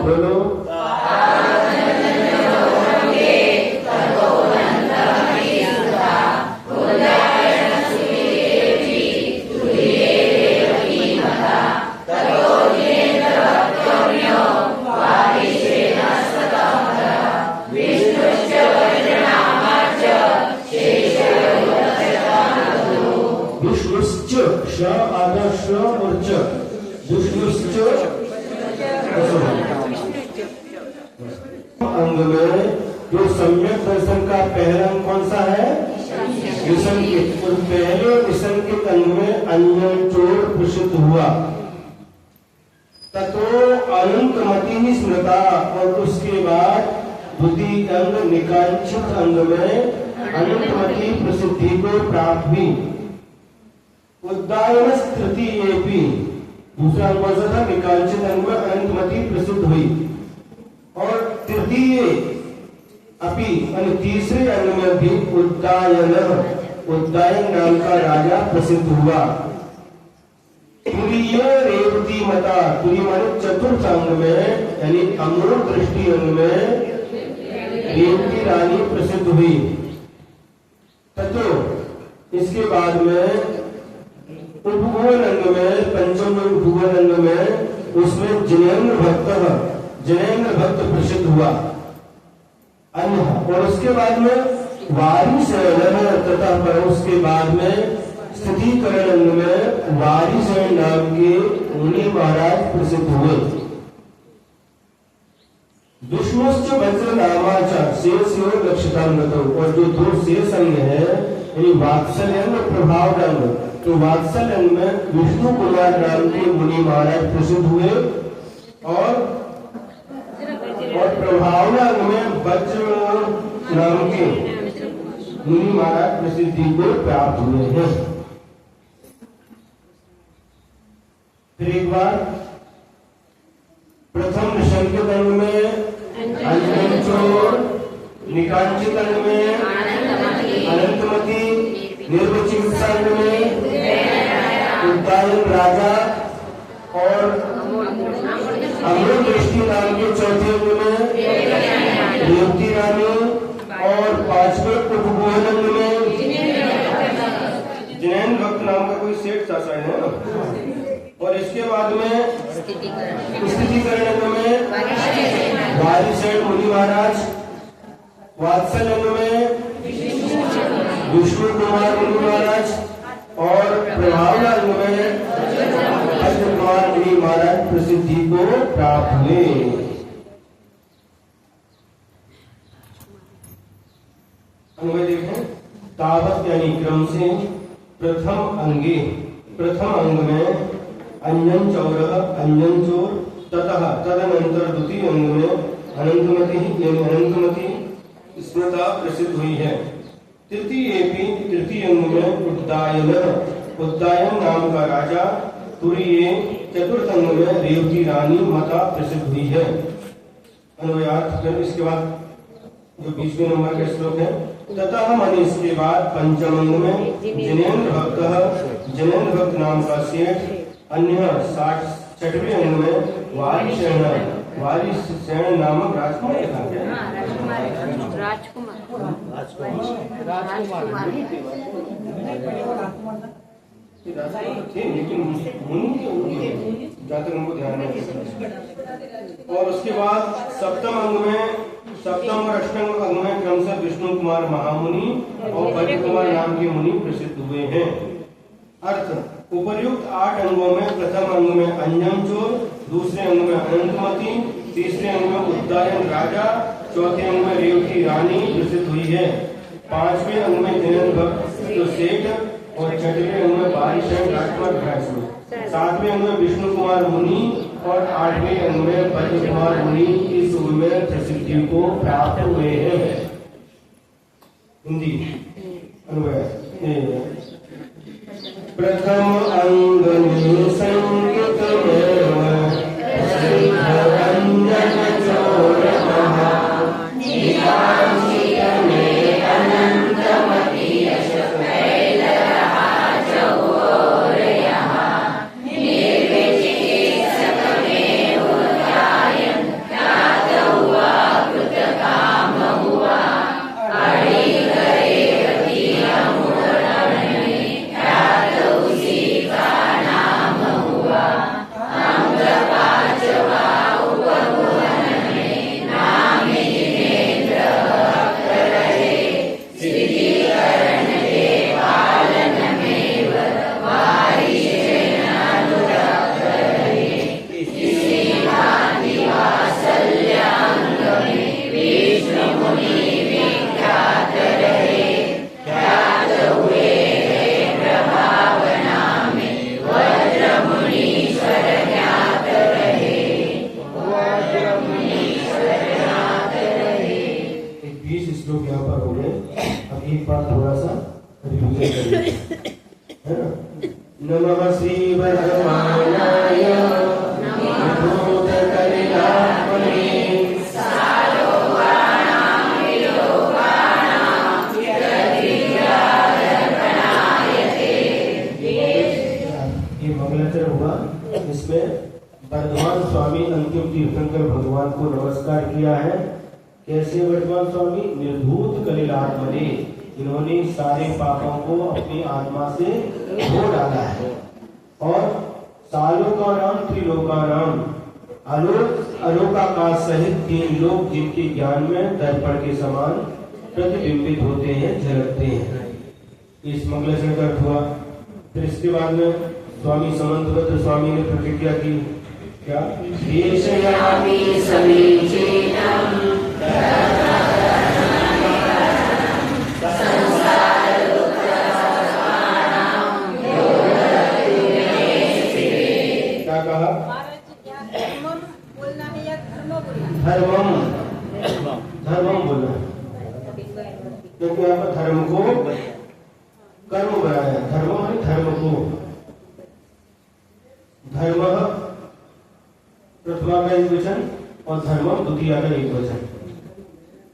बोलो श आधा श और च, विष्णुश्च अंग में जो सम्यक दर्शन का पहला अंग कौन सा है? निसंकेत। और पहले निसंकेत अंग में अंजन चोर प्रसिद्ध हुआ। ततो अनंतमति ही स्मृता, और उसके बाद द्वितीय अंग निकांक्षित अंग में अनंतमति प्रसिद्धि को प्राप्त हुई। उद्दायन तृतीयेऽपि, दूसरा अंग कौन सा था? निकांक्षित अंग में अनंतमति प्रसिद्ध हुई। और तृतीय अपि, तीसरे अंग में भी उद्दायन नाम का राजा प्रसिद्ध हुआ। तुरीय रेवती मता, तुरी माने चतुर्थ अंग में यानी अमूल दृष्टि अंग में रेवती रानी प्रसिद्ध हुई। ततो इसके बाद में उपभुवन अंग में, पंचम उपभुवन अंग में उसमें जिनेन्द्र भक्त प्रसिद्ध हुआ अन्य। और उसके बाद में वारिसेन तथा पर उसके बाद में स्थितिकरण अंग में वारिसेन नाम के मुनि महाराज प्रसिद्ध हुए। विष्णुश्च वज्र नामाचा शेष लक्षितांगतो, और जो दो शेष अंग है यानी वात्सल्य अंग और प्रभाव अंग, तो वात्सल्य अंग में विष्णु कुमार नाम के मुनि महाराज प्रसिद्ध हुए और प्रभाव अंग में वज्र नाम के मुनि महाराज प्रसिद्धि को प्राप्त हुए हैं। फिर एक बार प्रथम निशंकित अंग में अंजनचोर, निकांचित अंग में अनंतमती, निर्वचिकित्सा अंग में उद्दायन राजा और अमृत दृष्टि नाम के चौथे अंग में रेवती रानी और पांचवें उपभुवन अंग में जिनेन्द्र भक्त नाम का कोई सेठ था शायद है ना। और इसके बाद में स्थितिकरण अंग में वारिसेन मुनि महाराज, वात्सल्य अंग में विष्णु कुमार मुनि महाराज और प्रभाव अंग में वज्र कुमार मुनि महाराज प्रसिद्धि को प्राप्त हुए। अन्वय देखें, तावत यानी क्रम से प्रथम अंग में अंजन चोर ततः तदनंतर द्वितीय अंग में अनंतमती स्मृता प्रसिद्ध हुई है। तृतीय अंग में उद्दायन नाम का राजा, तुरीय चतुर्थ अंग में रेवती रानी मता प्रसिद्ध हुई है। अन्वयार्थ। फिर इसके बाद जो 20वें नंबर का श्लोक है, ततः माने इसके बाद पंचम अंग में जिनेन्द्र भक्त नाम का सेठ, अन्य 66वें अंग में वारिसेन नामक राजकुमार थे, लेकिन मुनि जहाँ तक हमको ध्यान है। और उसके बाद सप्तम और अष्टम अंग में क्रमशः विष्णु कुमार महामुनि और वज्र कुमार नाम के मुनि प्रसिद्ध हुए हैं। अर्थ, उपर्युक्त 8 अंगों में प्रथम अंग में अंजन चोर, दूसरे अंग में अनंतमती, तीसरे अंग में उद्दायन राजा, चौथे अंग में रेवती रानी प्रसिद्ध हुई है। 5वें अंग में जिनेन्द्र भक्त सेठ और 6वें अंग में वारिसेन राजकुमार, 7वें अंग में विष्णु कुमार मुनि और 8वें अंग में वज्र कुमार मुनि इस युग में प्रसिद्धि को प्राप्त हुए हैं। हिंदी अन्वय। प्रथम अंग संगीत नमः श्री वर्धमानाय ये मंगलाचरण उठकर भगवान को नमस्कार किया है। कैसे वर्तमान स्वामी? निर्धूत कलिल आत्मने, इन्होंने सारे पापों को अपनी आत्मा से धो डाला है। और सालोकानाम त्रिलोकानाम, अलोकाकाश सहित 3 लोक जिनके ज्ञान में दर्पण के समान प्रतिबिंबित होते हैं, झलकते हैं। इस मंगलाचरण का अर्थ हुआ। फिर इसके बाद में स्वामी समंतभद्र स्वामी ने प्रतिज्ञा की, क्या? देशयामि समीचीनम् क्या कहा? धर्मम बोलना है या धर्म बोलना? धर्मम बोलना, क्योंकि यहाँ पर धर्म को कर्म बनाया। धर्म माने धर्म को, धर्म प्रथमा का एक वचन और धर्मम द्वितीया का एक वचन।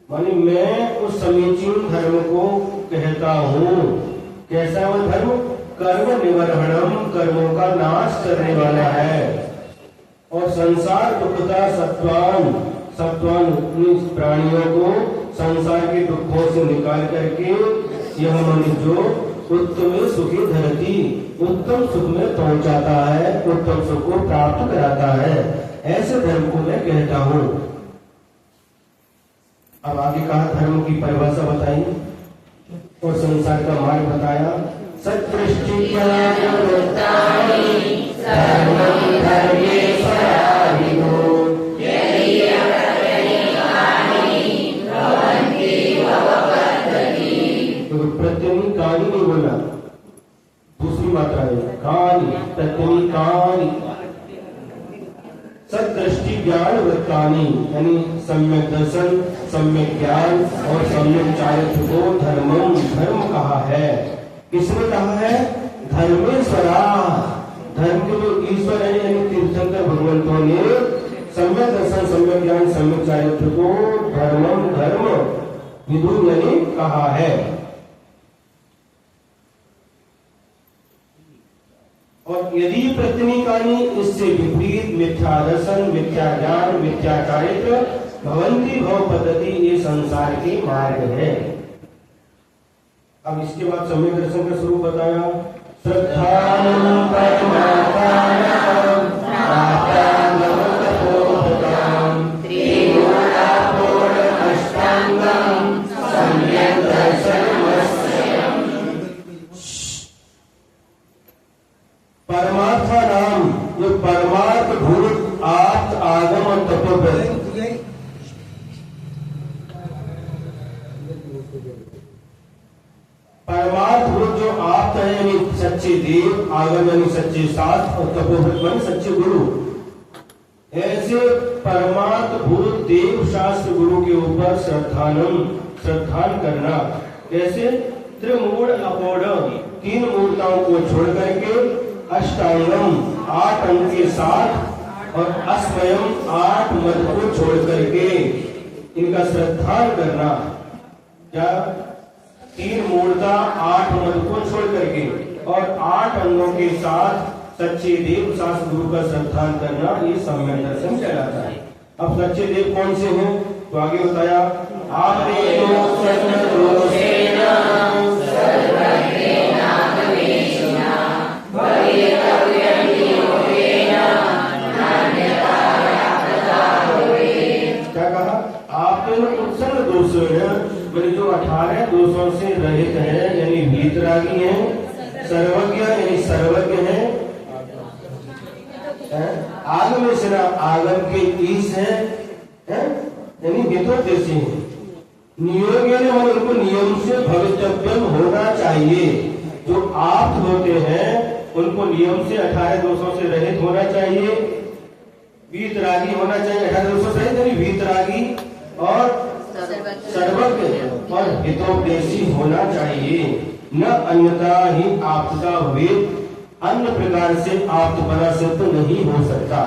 माने मैं उस समीचीन धर्म को कहता हूँ। कैसा वह धर्म? कर्म निवर्हणम, कर्मों का नाश करने वाला है। और संसार दुखता सत्वान, सत्वान प्राणियों को संसार के दुखों से निकाल करके यह मनुष्य जो उत्तम सुखी धरती, उत्तम सुख में पहुंचाता है, उत्तम सुख को प्राप्त कराता है, ऐसे धर्म को मैं कहता हूँ। अब आगे कहा धर्म की परिभाषा बताई और संसार का मार्ग बताया। प्रत्यनी कहानी नहीं बोला, दूसरी मात्रा है कहानी, प्रत्यनी कहानी। सदृष्टि ज्ञान वृत्तानि, यानी सम्यक दर्शन, सम्यक ज्ञान और सम्यक चारित्र को धर्मम, धर्म कहा है। किसने कहा है? धर्मेश्वरा, धर्म के जो ईश्वर है यानी तीर्थंकर भगवंतों ने सम्यक दर्शन, सम्यक ज्ञान, सम्यक चारित्र को धर्मम, धर्म विदु यानी कहा है। और यदि प्रत्यनीकानि इससे विपरीत मिथ्या दर्शन, मिथ्या ज्ञान, मिथ्या चारित्र भवंती भव पद्धति, ये संसार की मार्ग है। अब इसके बाद सम्यक दर्शन का स्वरूप बताया। श्रद्धानं परमात्मानं परमार्थ नाम, जो परमार्थ भूत आत्म आगम और तपोबल, परमार्थ भूत जो आप है यानी सच्चे देव, आगम यानी सच्चे शास्त्र और तपोभृत यानी सच्चे गुरु। ऐसे परमार्थ भूत देव शास्त्र गुरु के ऊपर श्रद्धान करना। कैसे? त्रिमूढ़ अपोढ़, 3 मूर्ताओं को छोड़ करके अष्टांगम 8 अंग के साथ और अस्वयं 8 मद को छोड़ करके इनका श्रद्धान करना। क्या? 3 मूर्ता 8 मद को छोड़ करके और 8 अंगों के साथ सच्चे देव शास्त्र गुरु का श्रद्धान करना, ये सम्यक दर्शन कहलाता है। अब सच्चे देव कौन से हैं? तो आगे बताया। आपने क्या कहा? आपने उत्सन्न दोष मेरे जो 18 दोषों से रहित है, यानी वीतरागी है, सर्वज्ञ यानी सर्वज्ञ है, आगम से आगम के ईश है, यानी हितोपदेशी है। नियोग यानी मतलब उनको नियम से भवितव्यम होना चाहिए। जो आप होते हैं उनको नियम से 18 दोषों से रहित होना चाहिए, वीतरागी होना चाहिए। 18 दोषों से रहित यानी वीतरागी और सर्वज्ञ और हितोपदेशी होना चाहिए। न अन्यथा ही आपदा वेद, अन्य प्रकार से आप्तपना सिद्ध तो नहीं हो सकता।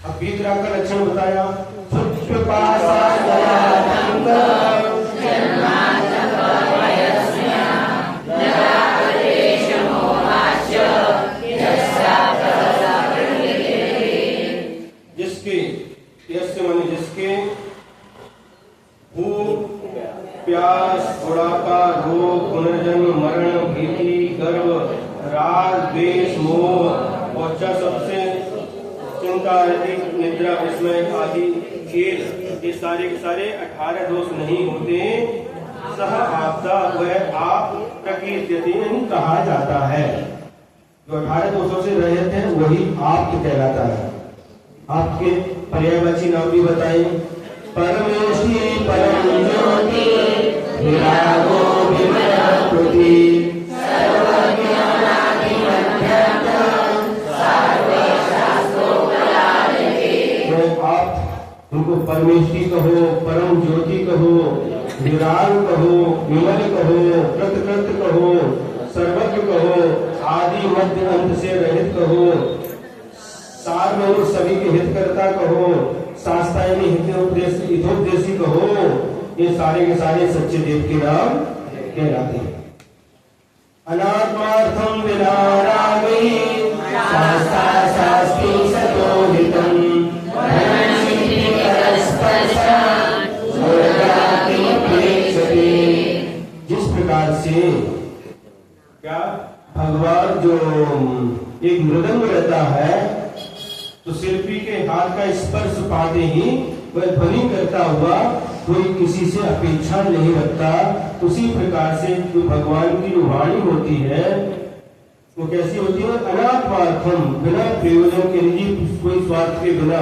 अब वीतराग का लक्षण बताया। जिस जिसके, यस्य माने जिसके, भूख, प्यास, बुढ़ापा, रोग, पुनर्जन्म, मरण, भीति, गर्व, राग, द्वेष, मोह और सबसे चिंता, निद्रा, विस्मय आदि खेल, ये सारे के सारे 18 दोष नहीं होते। सह आपदा वह आप प्रकीर्त्यते नहीं कहा जाता है। जो 18 दोषों से रहित है वही आप कहलाता है। आपके पर्यायवाची नाम भी बताएं। परमेष्टि परम ज्योति विरागो विमलाकृति सर्वज्ञानादि मध्यम सर्वशास्त्रोपलालिके। आप उनको परमेष्टि कहो, परम ज्योति कहो, विराग कहो, विमल कहो, कृत कहो, सर्वज्ञ कहो, आदि मध्य अंत से रहित कहो, सार्वभौम सभी के हितकर्ता कहो, शास्त्रायनी हितोपदेशी कहो, ये सारे के सारे सच्चे देव के नाम कहलाते हैं। अनात्मार्थम विना रागे शास्त्रा शास्त्री सतोहितम जिस प्रकार से क्या भगवान जो एक मृदंग रहता है तो शिल्पी के हाथ का स्पर्श पाते ही वह ध्वनि करता हुआ कोई किसी से अपेक्षा नहीं रखता, उसी प्रकार से जो भगवान की जो वाणी होती है वो कैसी होती है? अनात्मार्थम, बिना प्रयोजन के लिए, कोई स्वार्थ के बिना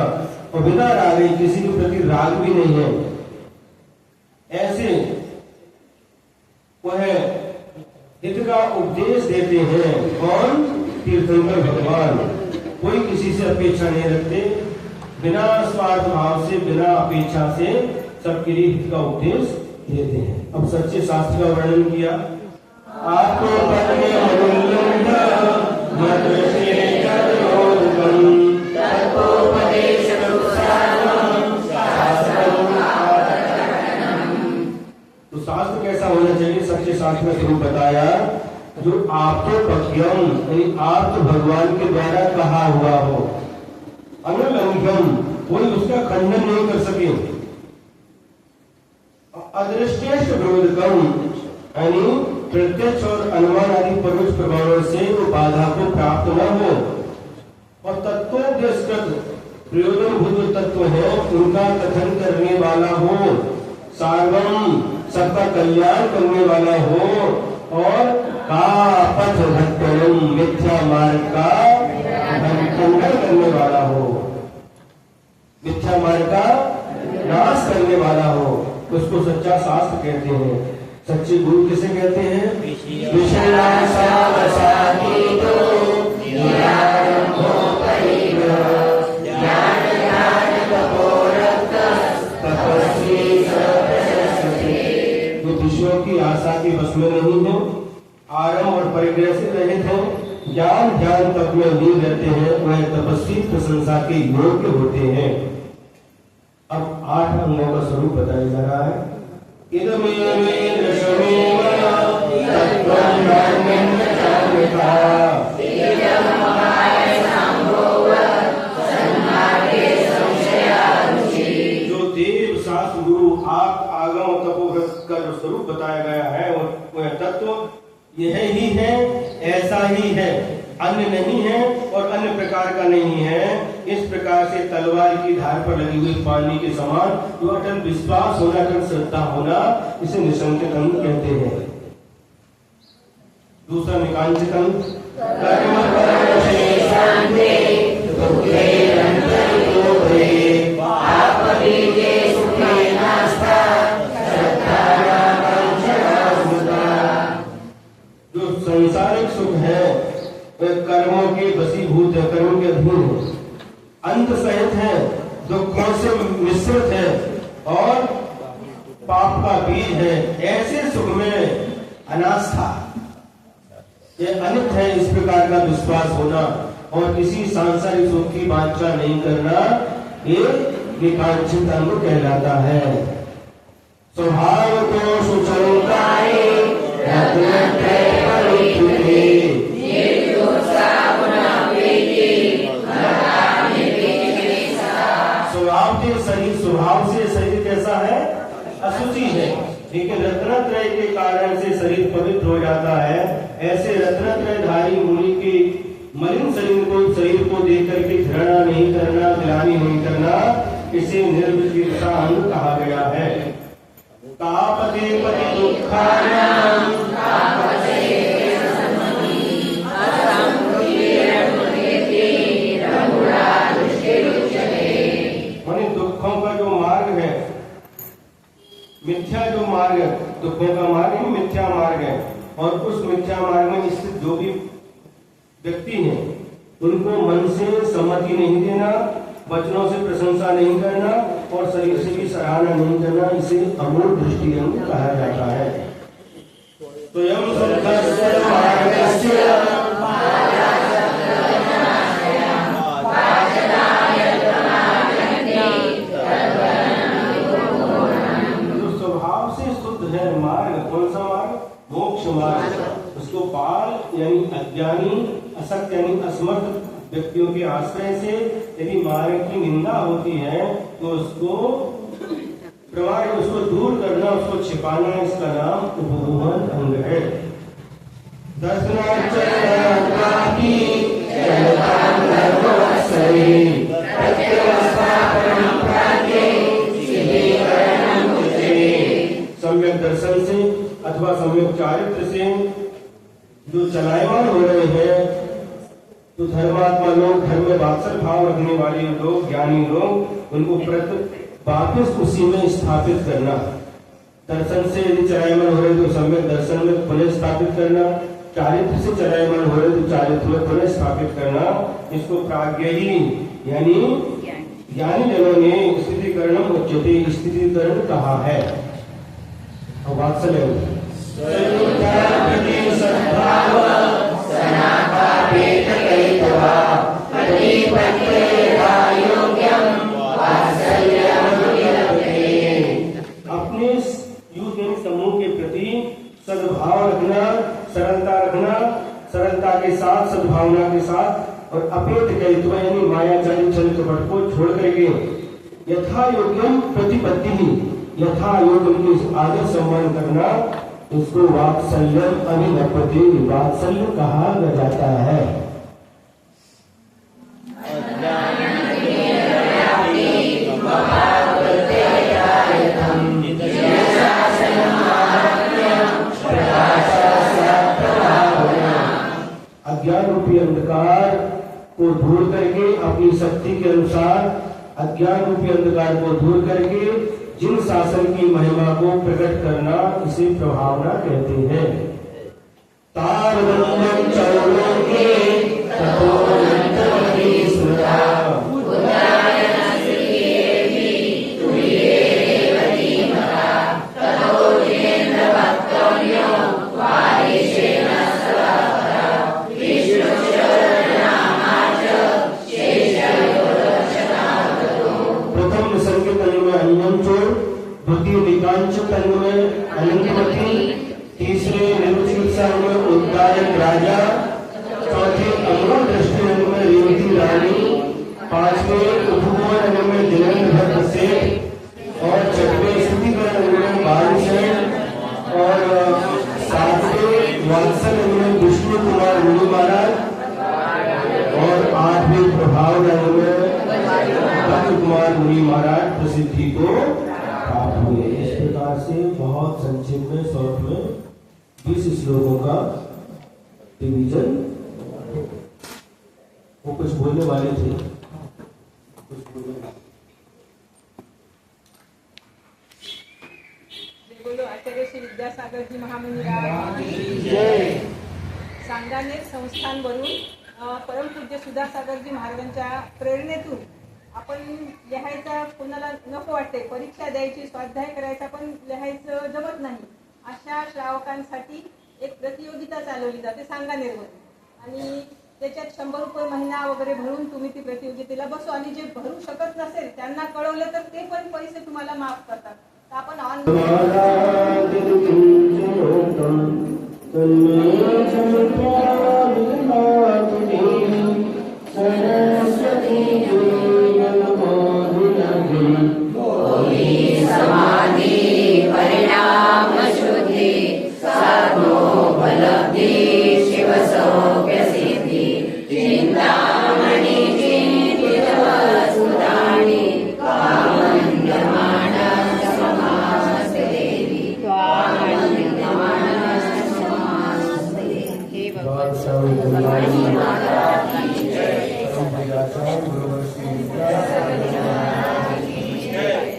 और बिना राग, किसी के प्रति राग भी नहीं है। ऐसे वह हित का उपदेश देते हैं। कौन? तीर्थंकर भगवान। कोई किसी से अपेक्षा नहीं रखते, बिना स्वार्थ भाव से, बिना अपेक्षा से सबके लिए हित का उपदेश देते हैं। अब सच्चे शास्त्र का वर्णन किया। आपको तो शास्त्र कैसा होना चाहिए? सच्चे शास्त्र में स्वरूप बताया जो आपको पक्यम, यानी आप तो भगवान के द्वारा कहा हुआ हो, अनुलंघ्यम, कोई उसका खंडन नहीं कर सके, अदृष्टेश विरोधकम, यानी प्रत्यक्ष और अनुमान आदि परोक्ष प्रमाणों से वो बाधा को प्राप्त न हो, और तत्वोपदेशकृत प्रयोजनभूत तत्व है उनका कथन करने वाला हो, सार्वम, सबका कल्याण करने वाला हो, और का पथ भक्तम, मिथ्या मार्ग का खंडन करने वाला हो, मिथ्या मार्ग का नाश करने वाला हो, उसको सच्चा शास्त्र कहते हैं। सच्चे गुरु किसे कहते हैं? जो विषयों की आशा के बस में नहीं है, आरंभ और परिग्रह से रहित है, ज्ञान ध्यान तक में लीन रहते हैं, वह तपस्वी प्रशंसा के योग्य होते हैं। अब 8 अंगों का स्वरूप बताया जा रहा है। जो देव शास्त्र गुरु आप आगम और तपोव्रत का जो स्वरूप बताया गया है वह तत्व यह ही है, ऐसा ही है, अन्य नहीं है और अन्य प्रकार का नहीं है। इस प्रकार से तलवार की धार पर लगी हुई पानी के समान जो अटल विश्वास होना, अटल श्रद्धा होना, इसे निसंशय अंग कहते हैं। दूसरा निकांचित अंग जो संसारिक सुख है वह कर्मों के वशीभूत है, कर्मों के अधीन है, अंत सहित है, दुखों से मिश्रित है और पाप का बीज है। ऐसे सुख में अनास्था, यह अनित है, इस प्रकार का विश्वास होना और किसी सांसारिक सुख की वांछा नहीं करना, ये निकांक्षित अंग कहलाता है। स्वभाव को सुचलताए स्वभाव से शरीर कैसा है? अशुचि है, लेकिन रत्नत्रय के कारण से शरीर पवित्र हो जाता है। ऐसे रत्नत्रयधारी मुनि के मलिन शरीर को देख करके घृणा नहीं करना, ग्लानि नहीं करना, इसे निर्विचिकित्सा अंग कहा गया है। तापते पति दुःखानां दुखों का जो मार्ग है, मिथ्या जो मार्ग है, दुखों का मार्ग ही मिथ्या मार्ग है, और उस मिथ्या मार्ग में स्थित जो भी व्यक्ति हैं उनको मन से सम्मति नहीं देना, वचनों से प्रशंसा नहीं करना और शरीर से भी सराहना नहीं करना, इसे अमूल दृष्टि अंग कहा जाता है। तो यम मोक्ष मार्ग, उसको पाल यानी अज्ञानी, असक्त यानी असमर्थ व्यक्तियों के आश्रय से यदि मार्ग की निंदा होती है तो उसको प्रमाण, उसको दूर करना, उसको छिपाना, इसका नाम उपरोहन अंग है। सम्यक दर्शन से अथवा सम्यक चारित्र से जो चलायमान हो रहे हैं, तो धर्मात्मा लोग, धर्म में वात्सल भाव रखने वाले लोग, ज्ञानी लोग, उनको वापस उसी में स्थापित करना। दर्शन से यदि चलायमान हो रहे तो सम्यक दर्शन में पुनः स्थापित करना, चारित्र से चलायमान हो रहे तो चारित्र में पुनः स्थापित करना। इसको प्राज्ञी यानी ज्ञानी जनों ने स्थितिकरणम उच्यते, स्थितिकरण कहा है। वात्सल्य अपने यूथ समूह के प्रति सद्भाव रखना, सरलता रखना, सरलता के साथ, सद्भावना के साथ, और अपेत करित्व यानी मायाचारी छल कपट को छोड़ करके यथा योग्यम प्रतिपत्ति ही, यथा योग्य उनके आदर सम्मान करना, उसको वात्सल्यम अभिनपति, वात्सल्य कहा जाता है। अज्ञान रूपी अंधकार को दूर करके, अपनी शक्ति के अनुसार अज्ञान रूपी अंधकार को दूर करके जिन शासन की महिमा को प्रकट करना, इसे प्रभावना कहते हैं। तारवंदन चरणों के तीसरे निर्विचिकित्सा में उद्दायक राजा, चौथे अमर दृष्टि में रेवती रानी, पांचवें उपगोर में जलेंद्र भट्ट सेठ, और छठवें स्थितिकरण में बालसेन, और सातवें वात्सल में विष्णु कुमार मुनि महाराज, और आठवें प्रभाव में भक्त कुमार मुनि महाराज प्रसिद्धि को प्राप्त हुए। इस प्रकार से बहुत संक्षेप में, शॉर्ट में 20 श्लोकों का डिवीजन। वो कुछ बोलने वाले थे, बोलो आचार्य श्री विद्यासागर जी महामुनी सांगानेर संस्थानवरून परमपूज्य सुधासागरजी महाराजांच्या प्रेरणेतून आपण लिहायचा कोणाला नको वाटते, परीक्षा द्यायची, स्वाध्याय करायचा पण लिहायचं जमत नाही, अशा श्रावकांसाठी एक प्रतियोगिता चालवली जाते सांगानेरवर, आणि त्याच्यात 100 रुपये महिना वगैरे भरून तुम्ही ती प्रतियोगितेला बसू, आणि जे भरू शकत नसेल त्यांना कळवलं तर ते पण पैसे तुम्हाला माफ करतात। तर आपण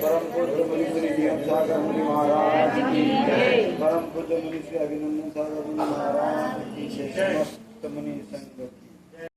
परम पूज्य मुनि श्री नियम सागर मुनि महाराज की जय। परम पूज्य मुनि श्री अभिनंदन सागर मुनि महाराज की जय। समस्त मुनि संघ की